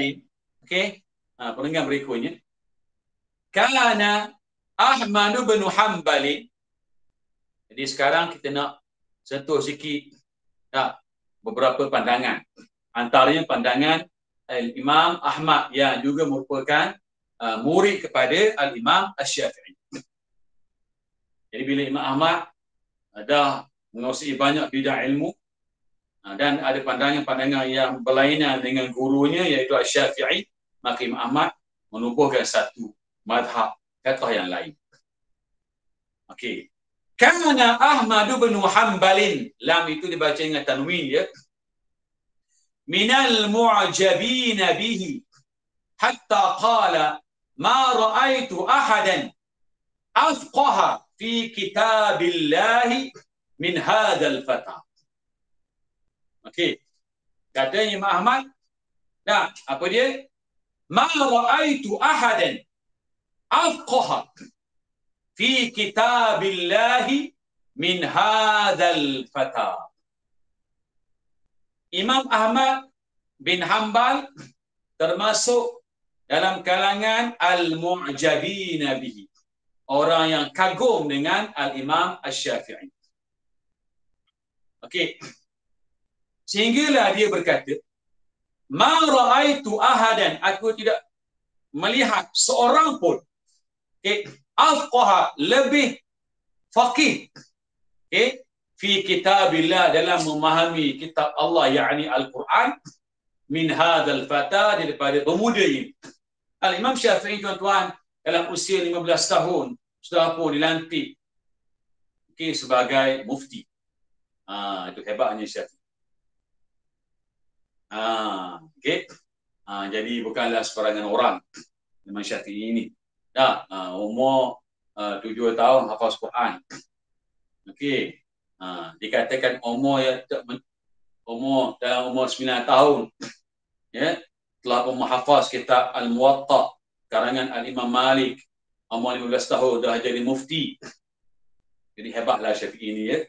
pendengar berikutnya. Kana Ahmad bin Hanbal. Jadi sekarang kita nak sentuh sikit beberapa pandangan. Antaranya pandangan Imam Ahmad yang juga merupakan murid kepada Al-Imam Asy-Syafi'i. Jadi bila Imam Ahmad dah menguasai banyak bidang ilmu dan ada pandangan-pandangan yang berlainan dengan gurunya iaitu Asy-Syafi'i, maka Imam Ahmad menubuhkan satu mazhab kata yang lain. Kana Ahmad bin Hanbal, lam itu dibaca dengan tanwin ya. Minal mu'jabin bihi hatta qala ma ra'aitu ahadan afqaha fi kitabillahi min hadzal fata. Katanya Imam Ahmad, apa dia? Ma ra'aitu ahadan afqaha fi kitabillahi min hadzal fata. Imam Ahmad bin Hanbal termasuk dalam kalangan al-mu'jabin bihi, orang yang kagum dengan Al-Imam Asy-Syafi'i. Sehinggalah dia berkata, ma ra'aitu ahadan, aku tidak melihat seorang pun afqaha, lebih faqih fi kitabillah, dalam memahami kitab Allah, yakni Al-Quran, min hadzal fata, daripada pemuda ini. Al-Imam Syafi'i, tuan-tuan, dalam usia 15 tahun sudah pun dilantik sebagai mufti. Itu hebatnya Syafi'i. Okey. Jadi bukanlah sebarangan orang Imam Syafi'i ini. Umur 7 tahun hafaz Quran. Okey. Dikatakan dalam umur 9 tahun ya telah menghafaz kitab Al-Muwatta karangan Al-Imam Malik. Umur 15 tahun dah jadi mufti. Jadi hebatlah Syafi'i ini ya.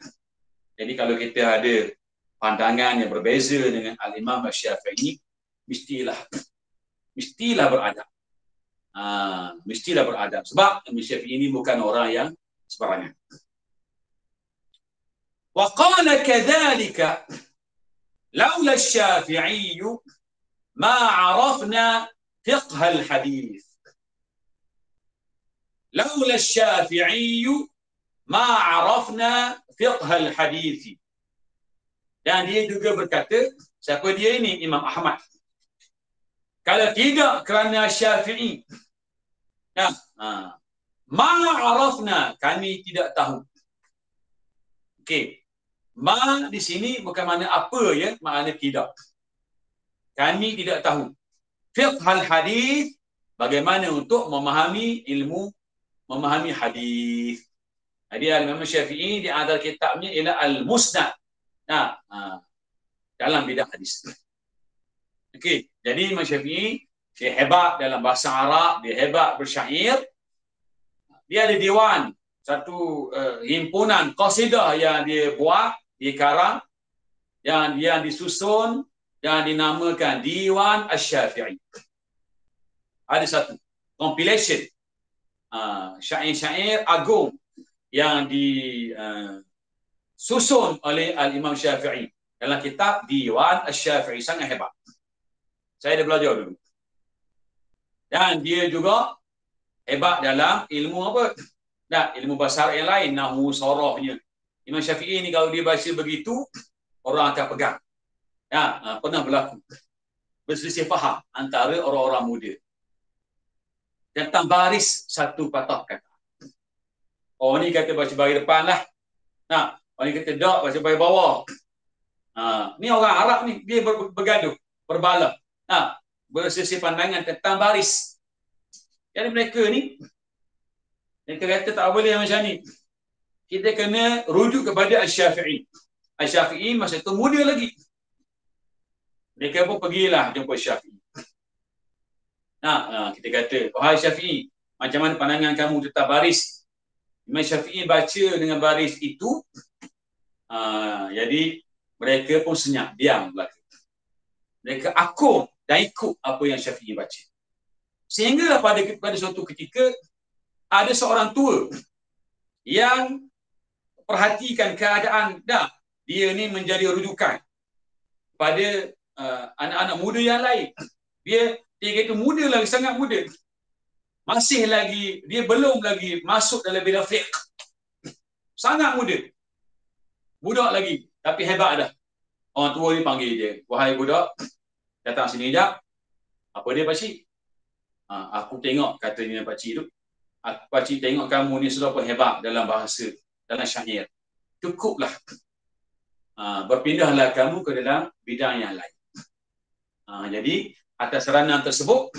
Jadi kalau kita ada pandangan yang berbeza dengan Al-Imam Syafi'i, mestilah beradab. Mestilah beradab sebab Imam Syafi'i ini bukan orang yang sembarangan. Wa qala kadzalika laula Syafi'i ma 'arafna fiqh al-hadith. Laula Syafi'i ma 'arafna fiqh al-hadith. Dan dia juga berkata, siapa dia ini? Imam Ahmad. Kalau tidak kerana Syafi'i, ma 'arafna, kami tidak tahu. Okey. Ma di sini bukan makna apa ya, makna tidak. Kami tidak tahu. Fiqh al-hadith, bagaimana untuk memahami ilmu, memahami hadis. Jadi Imam Syafi'i di antara kitabnya ialah Al-Musnad. Dalam bidang hadis. Okey, jadi Imam Syafi'i dia hebat dalam bahasa Arab, dia hebat bersyair. Dia ada diwan, satu himpunan qasidah yang dia buat, dia karang, yang disusun dan dinamakan Diwan Asy-Syafi'i. Ada satu compilation syair-syair agung yang disusun oleh Al-Imam Syafi'i dalam kitab Diwan Asy-Syafi'i. Sangat hebat. Saya dah belajar dulu. Dan dia juga hebat dalam ilmu apa? Ilmu bahasa yang lain, nahwu, sarafnya. Imam Syafi'i ni kalau dia baca begitu, orang akan pegang. Pernah berlaku berselisih faham antara orang-orang muda tentang baris satu patah kata. Orang ni kata baca baris depan lah. Orang ni kata tak, baca baris bawah. Ni orang Arab ni, dia bergaduh, berbalah. Berselisih pandangan tentang baris. Jadi mereka kata tak boleh macam ni. Kita kena rujuk kepada Asy-Syafi'i. Asy-Syafi'i masa tu muda lagi. Mereka pun pergilah jumpa Syafi'i. Kita kata, wahai Syafi'i, macam mana pandangan kamu tentang baris? Imam Syafi'i baca dengan baris itu, jadi mereka pun senyap, diam belaka. Mereka akur dan ikut apa yang Syafi'i baca. Sehinggalah pada suatu ketika, ada seorang tua yang perhatikan keadaan dia ni menjadi rujukan pada anak-anak muda yang lain. Dia kata muda lagi, sangat muda. Masih lagi, dia belum lagi masuk dalam bidang fiqh. Sangat muda. Budak lagi, tapi hebat dah. Orang tua ni panggil dia, wahai budak, datang sini sekejap. Apa dia pakcik? Aku tengok, katanya pakcik tu. Pakcik tengok kamu ni sudah pun hebat dalam bahasa, dalam syair. Cukuplah. Berpindahlah kamu ke dalam bidang yang lain. Jadi, atas saranan tersebut,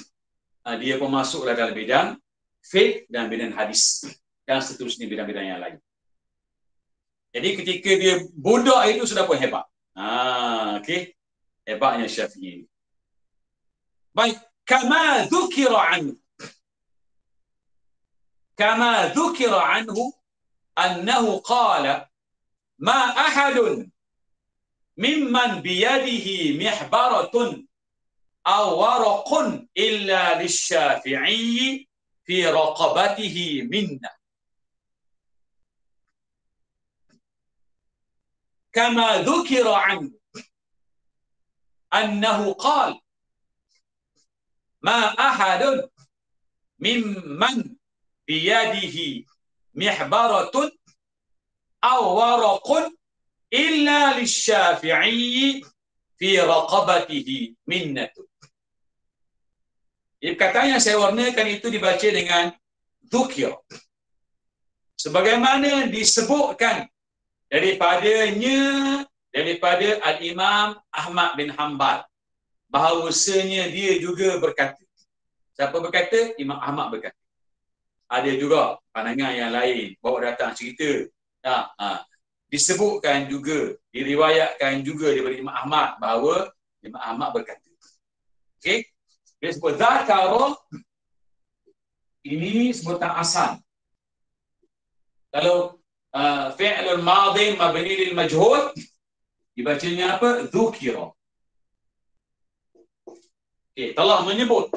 dia pun masuklah dalam bidang fiqh dan bidang hadis. Dan seterusnya bidang-bidang yang lain. Jadi ketika dia budak itu sudah pun hebat. Okey. Hebatnya Syafi'i. Baik. Kama dhukira anhu annahu qala ma ahadun mimman biyadihi mihbaratun aw waraqun illa lisyafi'i fi raqabatihi minna. Kama dhukira anhu annahu qala ma ahadun mimman biyadihi mihbaratun aw waraqun illa lisyafi'i fi raqabatihi minnatun. Perkataan yang saya warnakan itu dibaca dengan dhukir. Sebagaimana disebutkan daripada Al-Imam Ahmad bin Hanbal bahawasanya dia juga berkata. Siapa berkata? Imam Ahmad berkata. Ada juga pandangan yang lain, bawa datang cerita. Disebutkan juga, diriwayatkan juga daripada Imam Ahmad bahawa Imam Ahmad berkata. Okey? Dia sebut zakara, ini sebutan asal. Kalau fi'lul madhi mabni lil majhul, dibacanya apa? Dzukira. Okey, telah menyebut.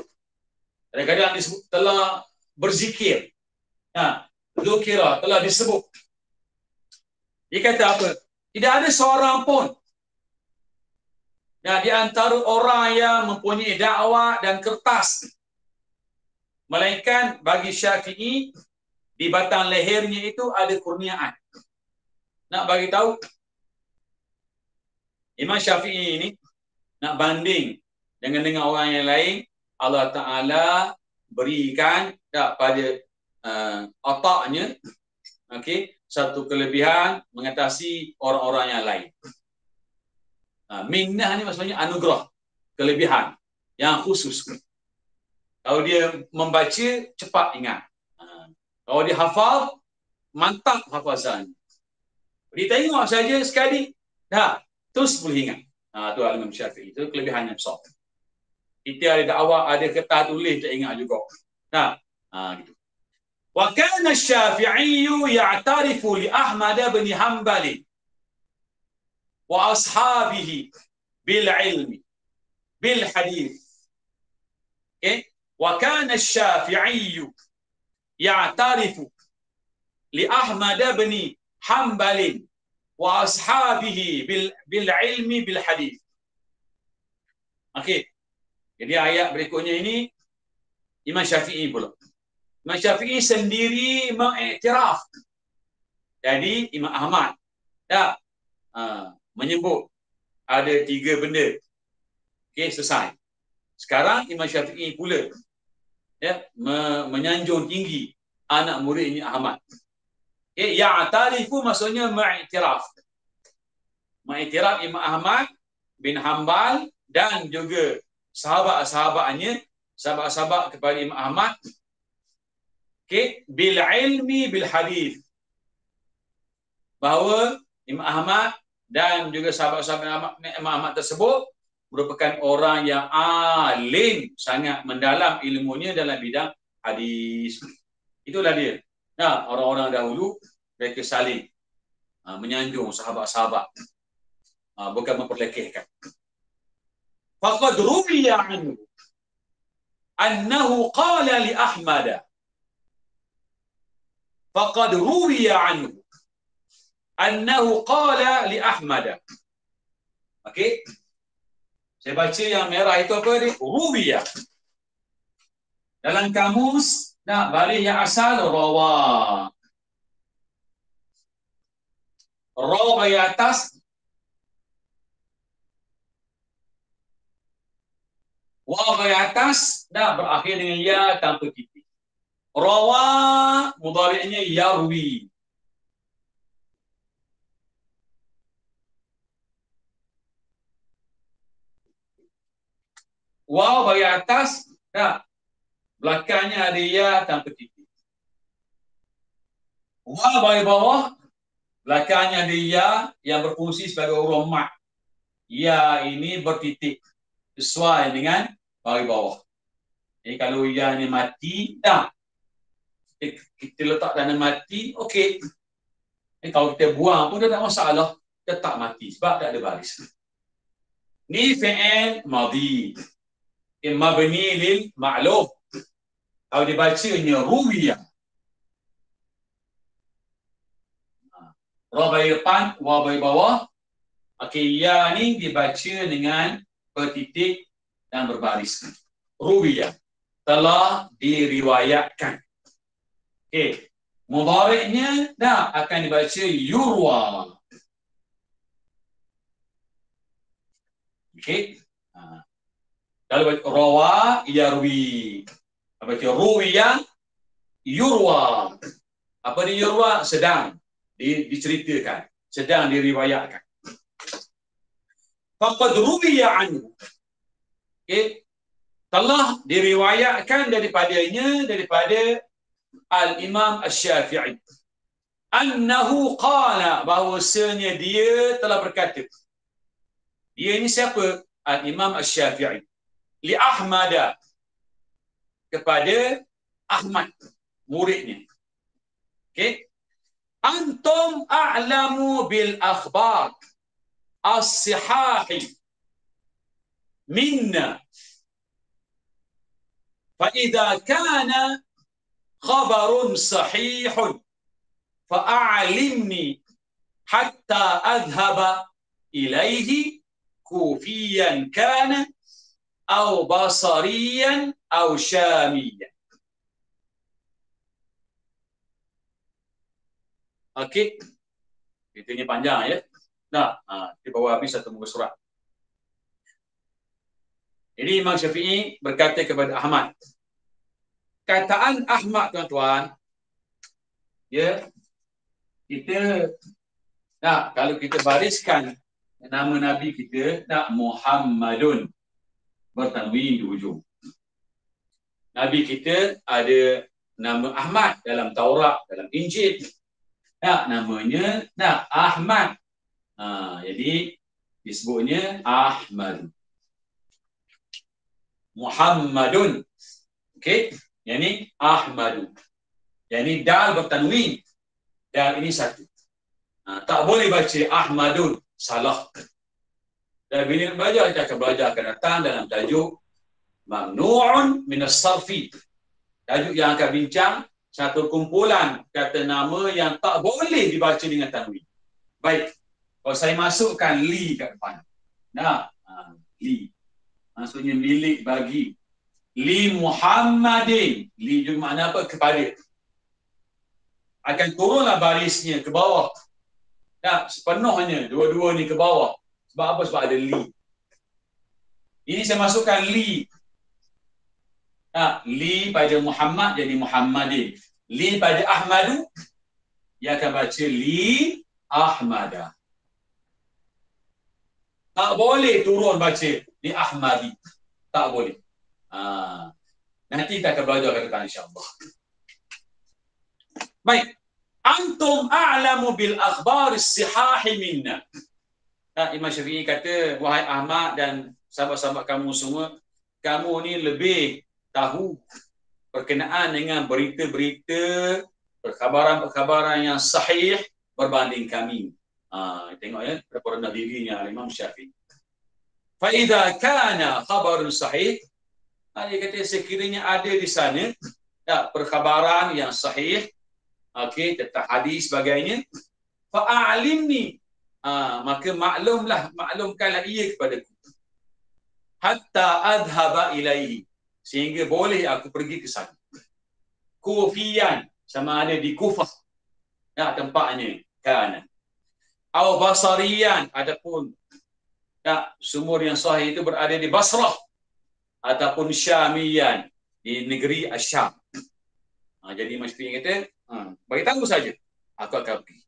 Kadang-kadang disebut telah berzikir. Dzukira, telah disebut. Dia kata apa? Tidak ada seorang pun di antara orang yang mempunyai dakwah dan kertas, melainkan bagi Syafi'i di batang lehernya itu ada kurniaan. Nak bagi tahu, Imam Syafi'i ini nak banding dengan orang yang lain, Allah Ta'ala berikan pada otaknya, okey, satu kelebihan mengatasi orang-orang yang lain. Minnah ni maksudnya anugerah, kelebihan yang khusus. Kalau dia membaca, cepat ingat. Kalau dia hafal, mantap hafazan. Dia tengok saja sekali, terus boleh ingat. Itu Imam Syafi'i, itu kelebihan yang besar. Kita ada dakwah, ada kertas tulis, tak ingat juga. Gitu. Wa kana Syafi'i ya'tarifu li Ahmad bin Hanbal wa ashabihi bil ilmi bil hadith. Okay? Wa kana Syafi'i ya'tarifu li Ahmad bin Hanbal wa ashabihi bil ilmi bil hadith. Okey. Jadi ayat berikutnya ini Imam Syafi'i pula. Imam Syafi'i sendiri mengiktiraf. Jadi Imam Ahmad menyebut ada 3 benda. Okey, selesai. Sekarang Imam Syafi'i pula menyanjung tinggi anak muridnya Ahmad. Okey, ya'tarifu maksudnya mengiktiraf. Mengiktiraf Imam Ahmad bin Hanbal dan juga sahabat-sahabatnya, sahabat-sahabat kepada Imam Ahmad, okey, bil ilmi bil hadis, bahawa Imam Ahmad dan juga sahabat-sahabat Imam Ahmad tersebut merupakan orang yang alim, sangat mendalam ilmunya dalam bidang hadis. Itulah dia. Orang-orang dahulu mereka saling menyanjung sahabat-sahabat, bukan memperlekehkan. Faqad ruwiya anhu annahu qala li Ahmad. Faqad ruwiya anhu annahu qala li Ahmad. Okey. Saya baca yang merah itu apa dia? Ruwiya. Dalam kamus baris yang asal rawa. Rawa bagi atas, waw bagi atas berakhir dengan ya tanpa titik. Rawa mudhari'nya yarwi. Waw bagi atas, belakangnya ada ya tanpa titik. Waw bagi bawah, belakangnya ada ya yang berfungsi sebagai huruf mat. Ya ini bertitik sesuai dengan bagi bawah. Jadi kalau ya ni mati, kita letak dalam mati, okey. Kalau kita buang pun tak ada masalah, tetap mati sebab tak ada baris. Ni fi'il madhi, mabni lil ma'lum. Kalau dibacanya ruwiyah, ra bagi depan, wa bagi bawah. Okey, ya ni dibaca dengan bertitik dan berbaris. Ruwiyah, telah diriwayatkan. Okey, mudhari'nya akan dibaca yurwa. Okey. Kalau baca rawa yarwi, baca ruwiya yurwa. Apa dia yurwa? Sedang diceritakan, sedang diriwayatkan. Faqad ruwiya anhu, Okay. Telah diriwayatkan daripada Al-Imam Asy-Syafi'i annahu qala, bahawasanya dia telah berkata. Dia ini siapa? Al-Imam Asy-Syafi'i. Li Ahmad, kepada Ahmad, muridnya. Okey. Antum a'lamu bil akhbar as-sihahi minna. Fa idza kana khabarun sahihun fa'alimni hatta adhhaba ilaihi kufiyan kana aw basariyan aw syamiyan. Okey. Itu panjang ya. Nah, kita bawa habis satu muka surat. Jadi Imam Syafi'i berkata kepada Ahmad. Kataan Ahmad, tuan-tuan, ya, kita kalau kita bariskan nama Nabi kita, Muhammadun bertanwin di ujung. Nabi kita ada nama Ahmad dalam Taurat, dalam Injil. Namanya Ahmad. Jadi disebutnya Ahmad. Muhammadun. Okey, yang ni Ahmadu. Yang ni dal bertanwin. Dal ini satu. Tak boleh baca Ahmadun, salah. Dan bila nak belajar, kita akan belajar akan datang dalam tajuk Mamnu'un minas sarfi. Tajuk yang akan bincang satu kumpulan kata nama yang tak boleh dibaca dengan tanwin. Baik, kalau saya masukkan li kat depan. Li. Maksudnya milik bagi. Li Muhammadin. Li juga makna apa? Kepada. Akan turunlah barisnya ke bawah. Sepenuhnya dua-dua ni ke bawah. Sebab apa? Sebab ada li. Ini saya masukkan li. Li pada Muhammad jadi Muhammadin. Li pada Ahmadu, ia akan baca li Ahmada. Tak boleh turun baca li Ahmadi. Tak boleh. Nanti kita akan belajar ke depan insya-Allah. Baik. Antum a'lamu bil akhbar as-sihah minna. Imam Syafi'i kata, wahai Ahmad dan sahabat-sahabat kamu semua, kamu ni lebih tahu berkenaan dengan berita-berita, perkhabaran-perkhabaran yang sahih berbanding kami. Tengok ya, berapa rendah dirinya Imam Syafi'i. Fa idza kana khabarun sahih, dia kata sekiranya ada di sana perkhabaran yang sahih, okey, tentang hadis sebagainya, fa a'limni, maka maklumkanlah ia kepadaku, hatta adhhaba ilaihi, sehingga boleh aku pergi ke sana. Kufiyan, sama ada di Kufah, tempatnya kana, atau basariyan, adapun sumur yang sahih itu berada di Basrah, ataupun syamiyan, di negeri Asyam. Jadi Mas Syafi'i kata, bagi tahu saja, aku akan pergi.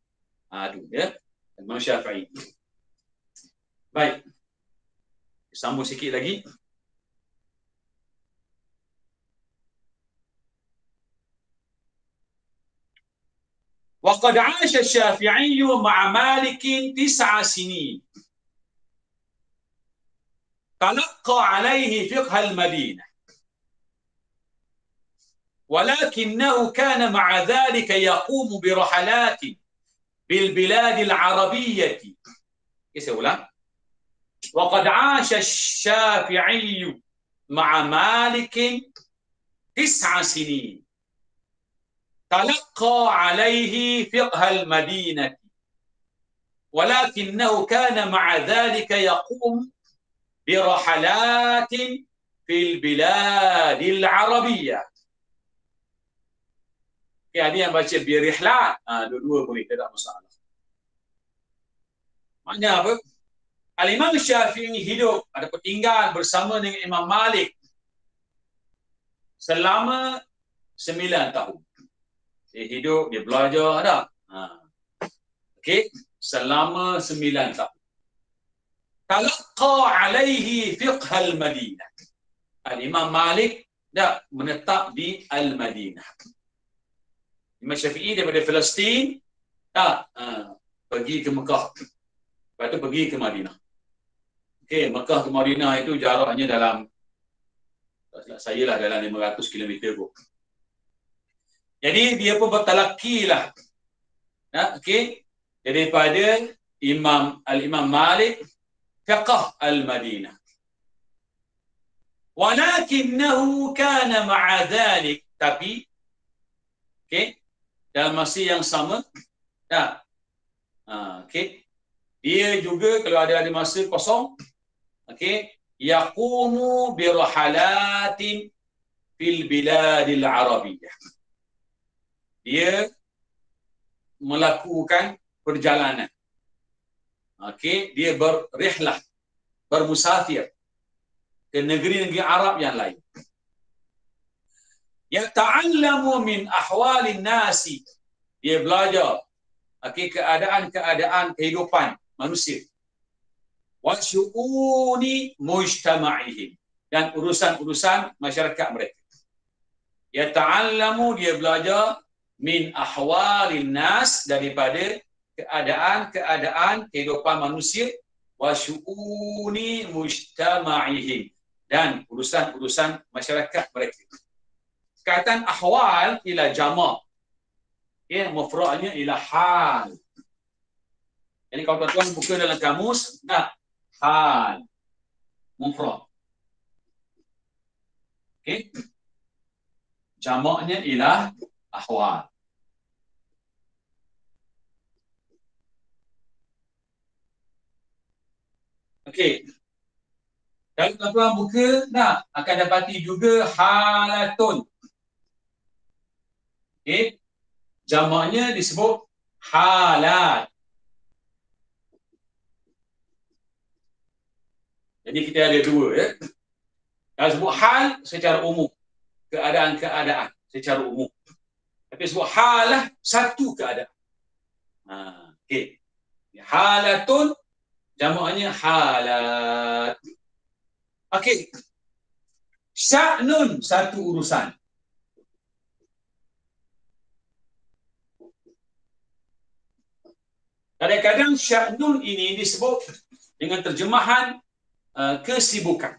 Itu ya, Imam Syafi'i. Baik, sambung sikit lagi. وقد عاش الشافعي مع مالك 9 سنين تلقى عليه فقه المدينة، ولكنه كان مع ذلك يقوم برحلات بالبلاد العربية. وقد عاش الشافعي مع مالك 9 سنين تلقى عليه فقه المدينة، ولكنه كان مع ذلك يقوم برحلات في البلاد العربية. Ada yang baca birihlat, dua-dua boleh, tidak masalah. Maknanya apa? Al-Imam Syafi'i hidup ataupun tinggal bersama dengan Imam Malik selama 9 tahun. Dia hidup, dia belajar, okey, selama 9 tahun. Talaqqa alaihi fiqh al-Madinah. Imam Malik dah menetap di Al-Madinah. Imam Syafi'i daripada Palestin pergi ke Mekah. Lepas tu pergi ke Madinah. Okey, Mekah ke Madinah itu jaraknya dalam, tak silap saya lah, dalam 500 km kot. Jadi dia pun bertalakilah. Okey, daripada Al-Imam Malik fiqh Al-Madinah. Walakinnahu kana ma'a dhalik, tapi okey, dalam masa yang sama okey, dia juga kalau ada masa kosong, okey, yaqumu bi rahalatin fil biladil arabiyyah. Dia melakukan perjalanan. Okey, dia berrihlah, bermusafir ke negeri-negeri Arab yang lain. Yata'allamu min ahwalin nasi. Dia belajar keadaan-keadaan kehidupan manusia. Wa syu'uni mujtama'ihim, dan urusan-urusan masyarakat mereka. Yata'allamu, dia belajar min ahwalin nas, daripada keadaan-keadaan kehidupan manusia, wa syu'uni mujtama'ihim, dan urusan-urusan masyarakat mereka. Perkataan ahwal ila jama', mufradnya ila hal. Jadi kalau tuan-tuan buka dalam kamus, hal mufrad. Okey, jamaknya ila ahwal. Okey, kalau tuan-tuan buka, akan dapati juga halatun. Okey, jamaknya disebut halat. Jadi kita ada dua, Kalau sebut hal secara umum, keadaan-keadaan secara umum. Tapi sebut halah, satu keadaan. Okey, halatun jamaknya halat. Okey, sya'nun, satu urusan. Kadang-kadang sya'nun ini disebut dengan terjemahan kesibukan.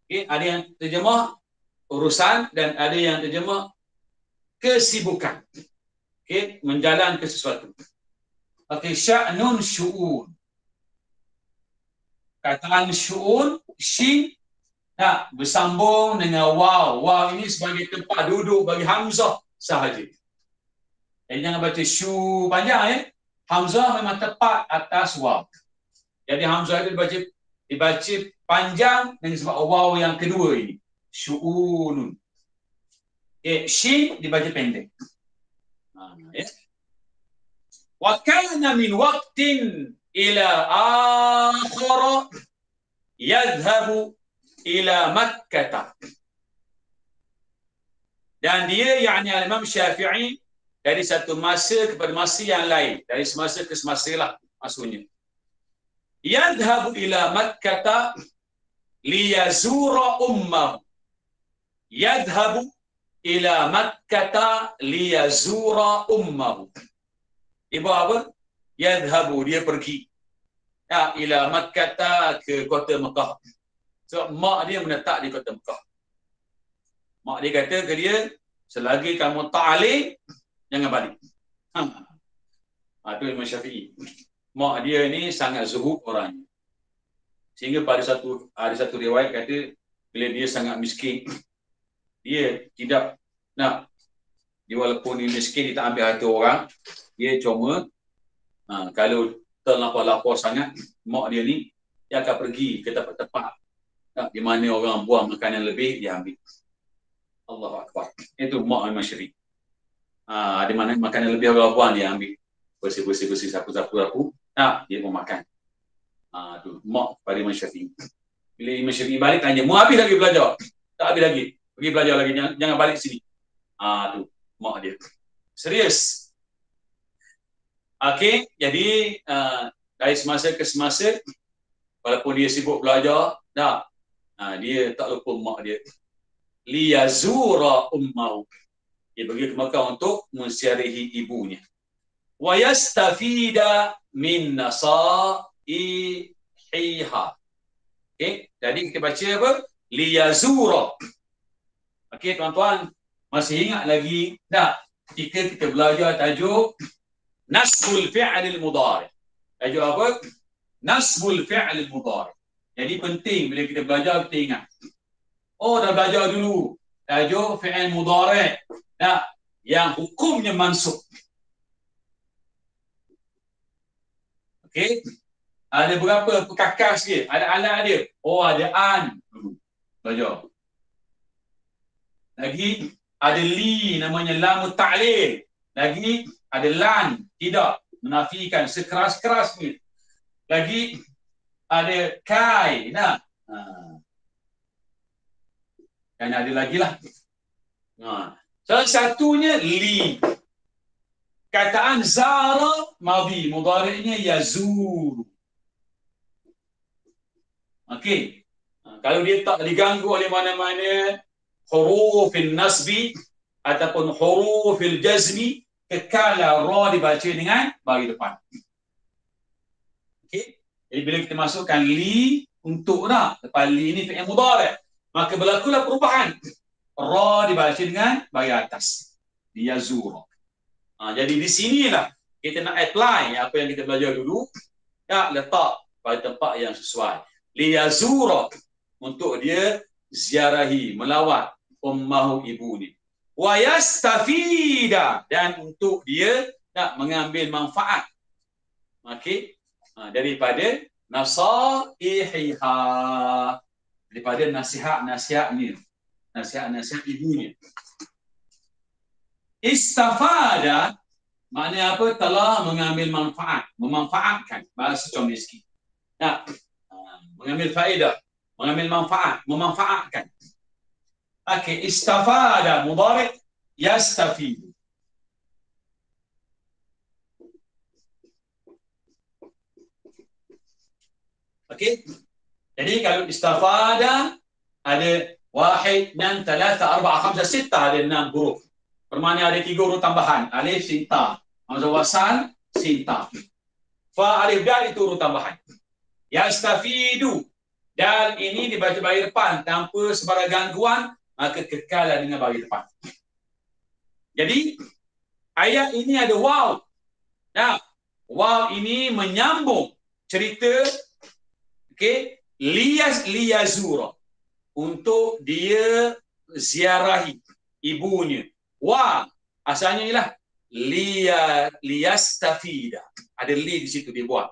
Okay, ada yang terjemah urusan dan ada yang terjemah kesibukan. Okay, menjalankan sesuatu. Okay, sya'nun syu'un. Kataan syu'un, shin, bersambung dengan waw. Waw ini sebagai tempat duduk bagi hamzah sahaja. Jadi jangan baca syu panjang, hamzah memang tepat atas waw. Jadi hamzah itu dibaca panjang dengan sebab waw yang kedua ini, syu'unun. Shin dibaca pendek. Wa kana min waqtin ila akhara yadhhabu ila Makkah. Dan dia, yakni Imam Syafi'i, dari satu masa kepada masa yang lain, dari semasa ke semasa lah maksudnya. Yadhhabu ila Makkah liyazura ummahu. Yadhhabu ila Makkah liyazura ummahu. Ibu apa? Yadhhabu, dia pergi. Ila Makkah, ke kota Mekah. So, mak dia menetap di kota Mekah. Mak dia kata ke dia, selagi kamu ta'lim, jangan balik. Itu Imam Syafi'i. Mak dia ni sangat zuhud orangnya. Sehingga pada ada satu riwayat kata, bila dia sangat miskin, dia tidak nak, dia walaupun dia miskin, dia tak ambil harta orang, dia cuma kalau terlampau-lampau sangat, mak dia ni, dia akan pergi ke tempat-tempat di mana orang buang makanan lebih, dia ambil. Allahu Akbar. Itu mak Imam Syafi'i. Ada mana makanan lebih orang buang, dia ambil. Bersih-bersih, sapu-sapu, dia mau makan. Tu mak pada Imam Syafi'i. Bila Imam Syafi'i balik, tanya, mau habis lagi belajar? Tak habis lagi. Pergi belajar lagi, jangan balik sini. Tu mak dia. Serius. Okey, jadi dari semasa ke semasa, walaupun dia sibuk belajar, Dia tak lupa mak dia. Liyazura ummahu. Dia pergi ke Mekah untuk menziarahi ibunya. Wa yastafida min nasaihiha. Okey, jadi kita baca apa? Liyazura. Okey, tuan-tuan, masih ingat lagi tak ketika kita belajar tajuk nasbul fi'lil mudhari'. Tajuk apa? Nasbul fi'lil mudhari'. Jadi penting bila kita belajar kita ingat. Oh, dah belajar dulu tajuk fi'il mudhari'. Nah, yang hukumnya mansub. Okey. Ada berapa perkakas dia? Ada alat dia. Oh, ada an dulu. Belajar. Lagi ada li namanya lam ta'lil. Lagi ada lan tidak menafikan sekeras-kerasnya. Lagi ada kai. Nah. Dan ada lagi lah. Salah satunya li. Kataan zara madhi, mudhari'nya yazuru. Okey. Kalau dia tak diganggu oleh mana-mana hurufil nasbi ataupun hurufil jazmi, kekala ra dibaca dengan baris depan. Okey. Jadi bila kita masukkan li untuk lepas li ni fi'il mudhari', maka berlakulah perubahan. Ra dibaca dengan baris atas. Yazuru. Jadi di sinilah kita nak apply apa yang kita belajar dulu, letak pada tempat yang sesuai. Liyazura, untuk dia ziarahi, melawat ummahu ibunya. Wa yastafida, dan untuk dia nak mengambil manfaat. Okey, daripada nasaihiha, daripada nasihat-nasihatnya, nasihat-nasihat ibunya. Istafada maknanya apa? Telah mengambil manfaat, memanfaatkan, bahasa Chomsky. Mengambil faedah, mengambil manfaat, memanfaatkan. Okey, istafada mudhari' yastafidu. Okey. Jadi kalau istafada ada 1, 2, 3, 4, 5, 6, ada 6 huruf. Bermakna ada 3 huruf tambahan. Alif, sin, ta. Hamzah wasal, sin, ta. Fa, alif, dal itu huruf tambahan. Yastafidu. Dal ini dibaca baris depan tanpa sebarang gangguan, maka kekalan dengan baris depan. Jadi ayat ini ada waw. Waw ini menyambung cerita liyazura, untuk dia ziarahi ibunya. Wa asalnya ialah liyastafida. Ada li di situ dia buat.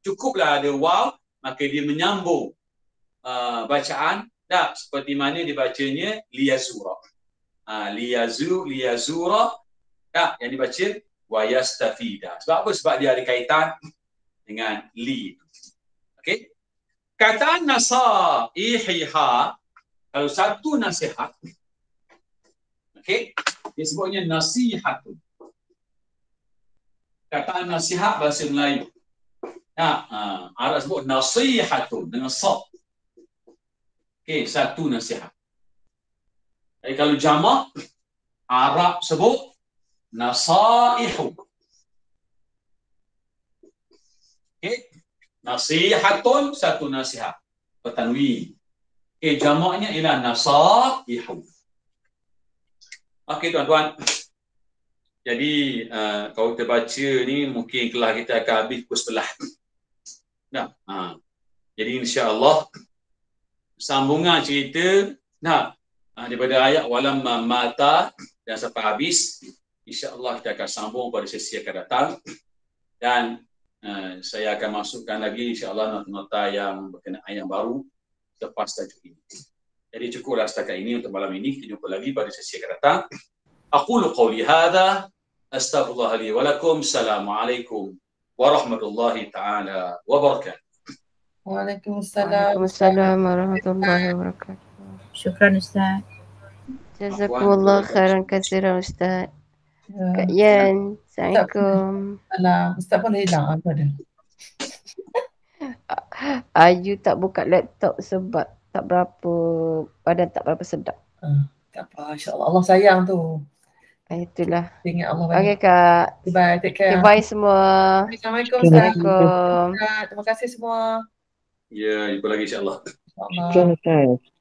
Cukuplah ada waw, maka dia menyambung bacaan seperti mana dibacanya liyazura. Liyazura yang dibaca wa yastafida. Sebab apa? Sebab dia ada kaitan dengan li. Okey. Kataan nasaihiha, kalau satu nasihat, okey, dia sebutnya nasihatun. Kataan nasihat bahasa Melayu. Arab sebut nasihatun dengan sa. Okey, satu nasihat. Jadi kalau jamak, Arab sebut nasaihu. Okey, nasihatun, satu nasihat. Bertanwin. Okey, jamaknya ialah nasaihu. Okey tuan-tuan. Jadi kalau kita baca ni mungkin kelas kita akan habis pukul 11. Jadi insya-Allah sambungan cerita daripada ayat walamma mata dan sampai habis, insya-Allah kita akan sambung pada sesi akan datang, dan saya akan masukkan lagi insya-Allah nota-nota yang berkenaan yang baru lepas tajuk ini. Jadi cukuplah setakat ini untuk malam ini. Kita jumpa lagi pada sesi akan datang. Aqulu qawli hadha astaghfirullah li wa lakum. Assalamualaikum warahmatullahi taala wabarakatuh. Waalaikumsalam. Waalaikumsalam warahmatullahi wabarakatuh. Syukran Ustaz. Jazakumullah khairan katsiran Ustaz. Kak Yan, Assalamualaikum. Alah, Ustaz pun hilang apa dia? Ayu tak buka laptop sebab tak berapa, badan tak berapa sedap. Tak apa, insyaAllah. Allah sayang tu. Itulah. Ingat Allah Okey banyak. Kak. Bye, take care. Okay, bye semua. Assalamualaikum Ustaz. Assalamualaikum. Terima kasih semua. Ya, jumpa lagi insya-Allah. InsyaAllah. Syukran Ustaz.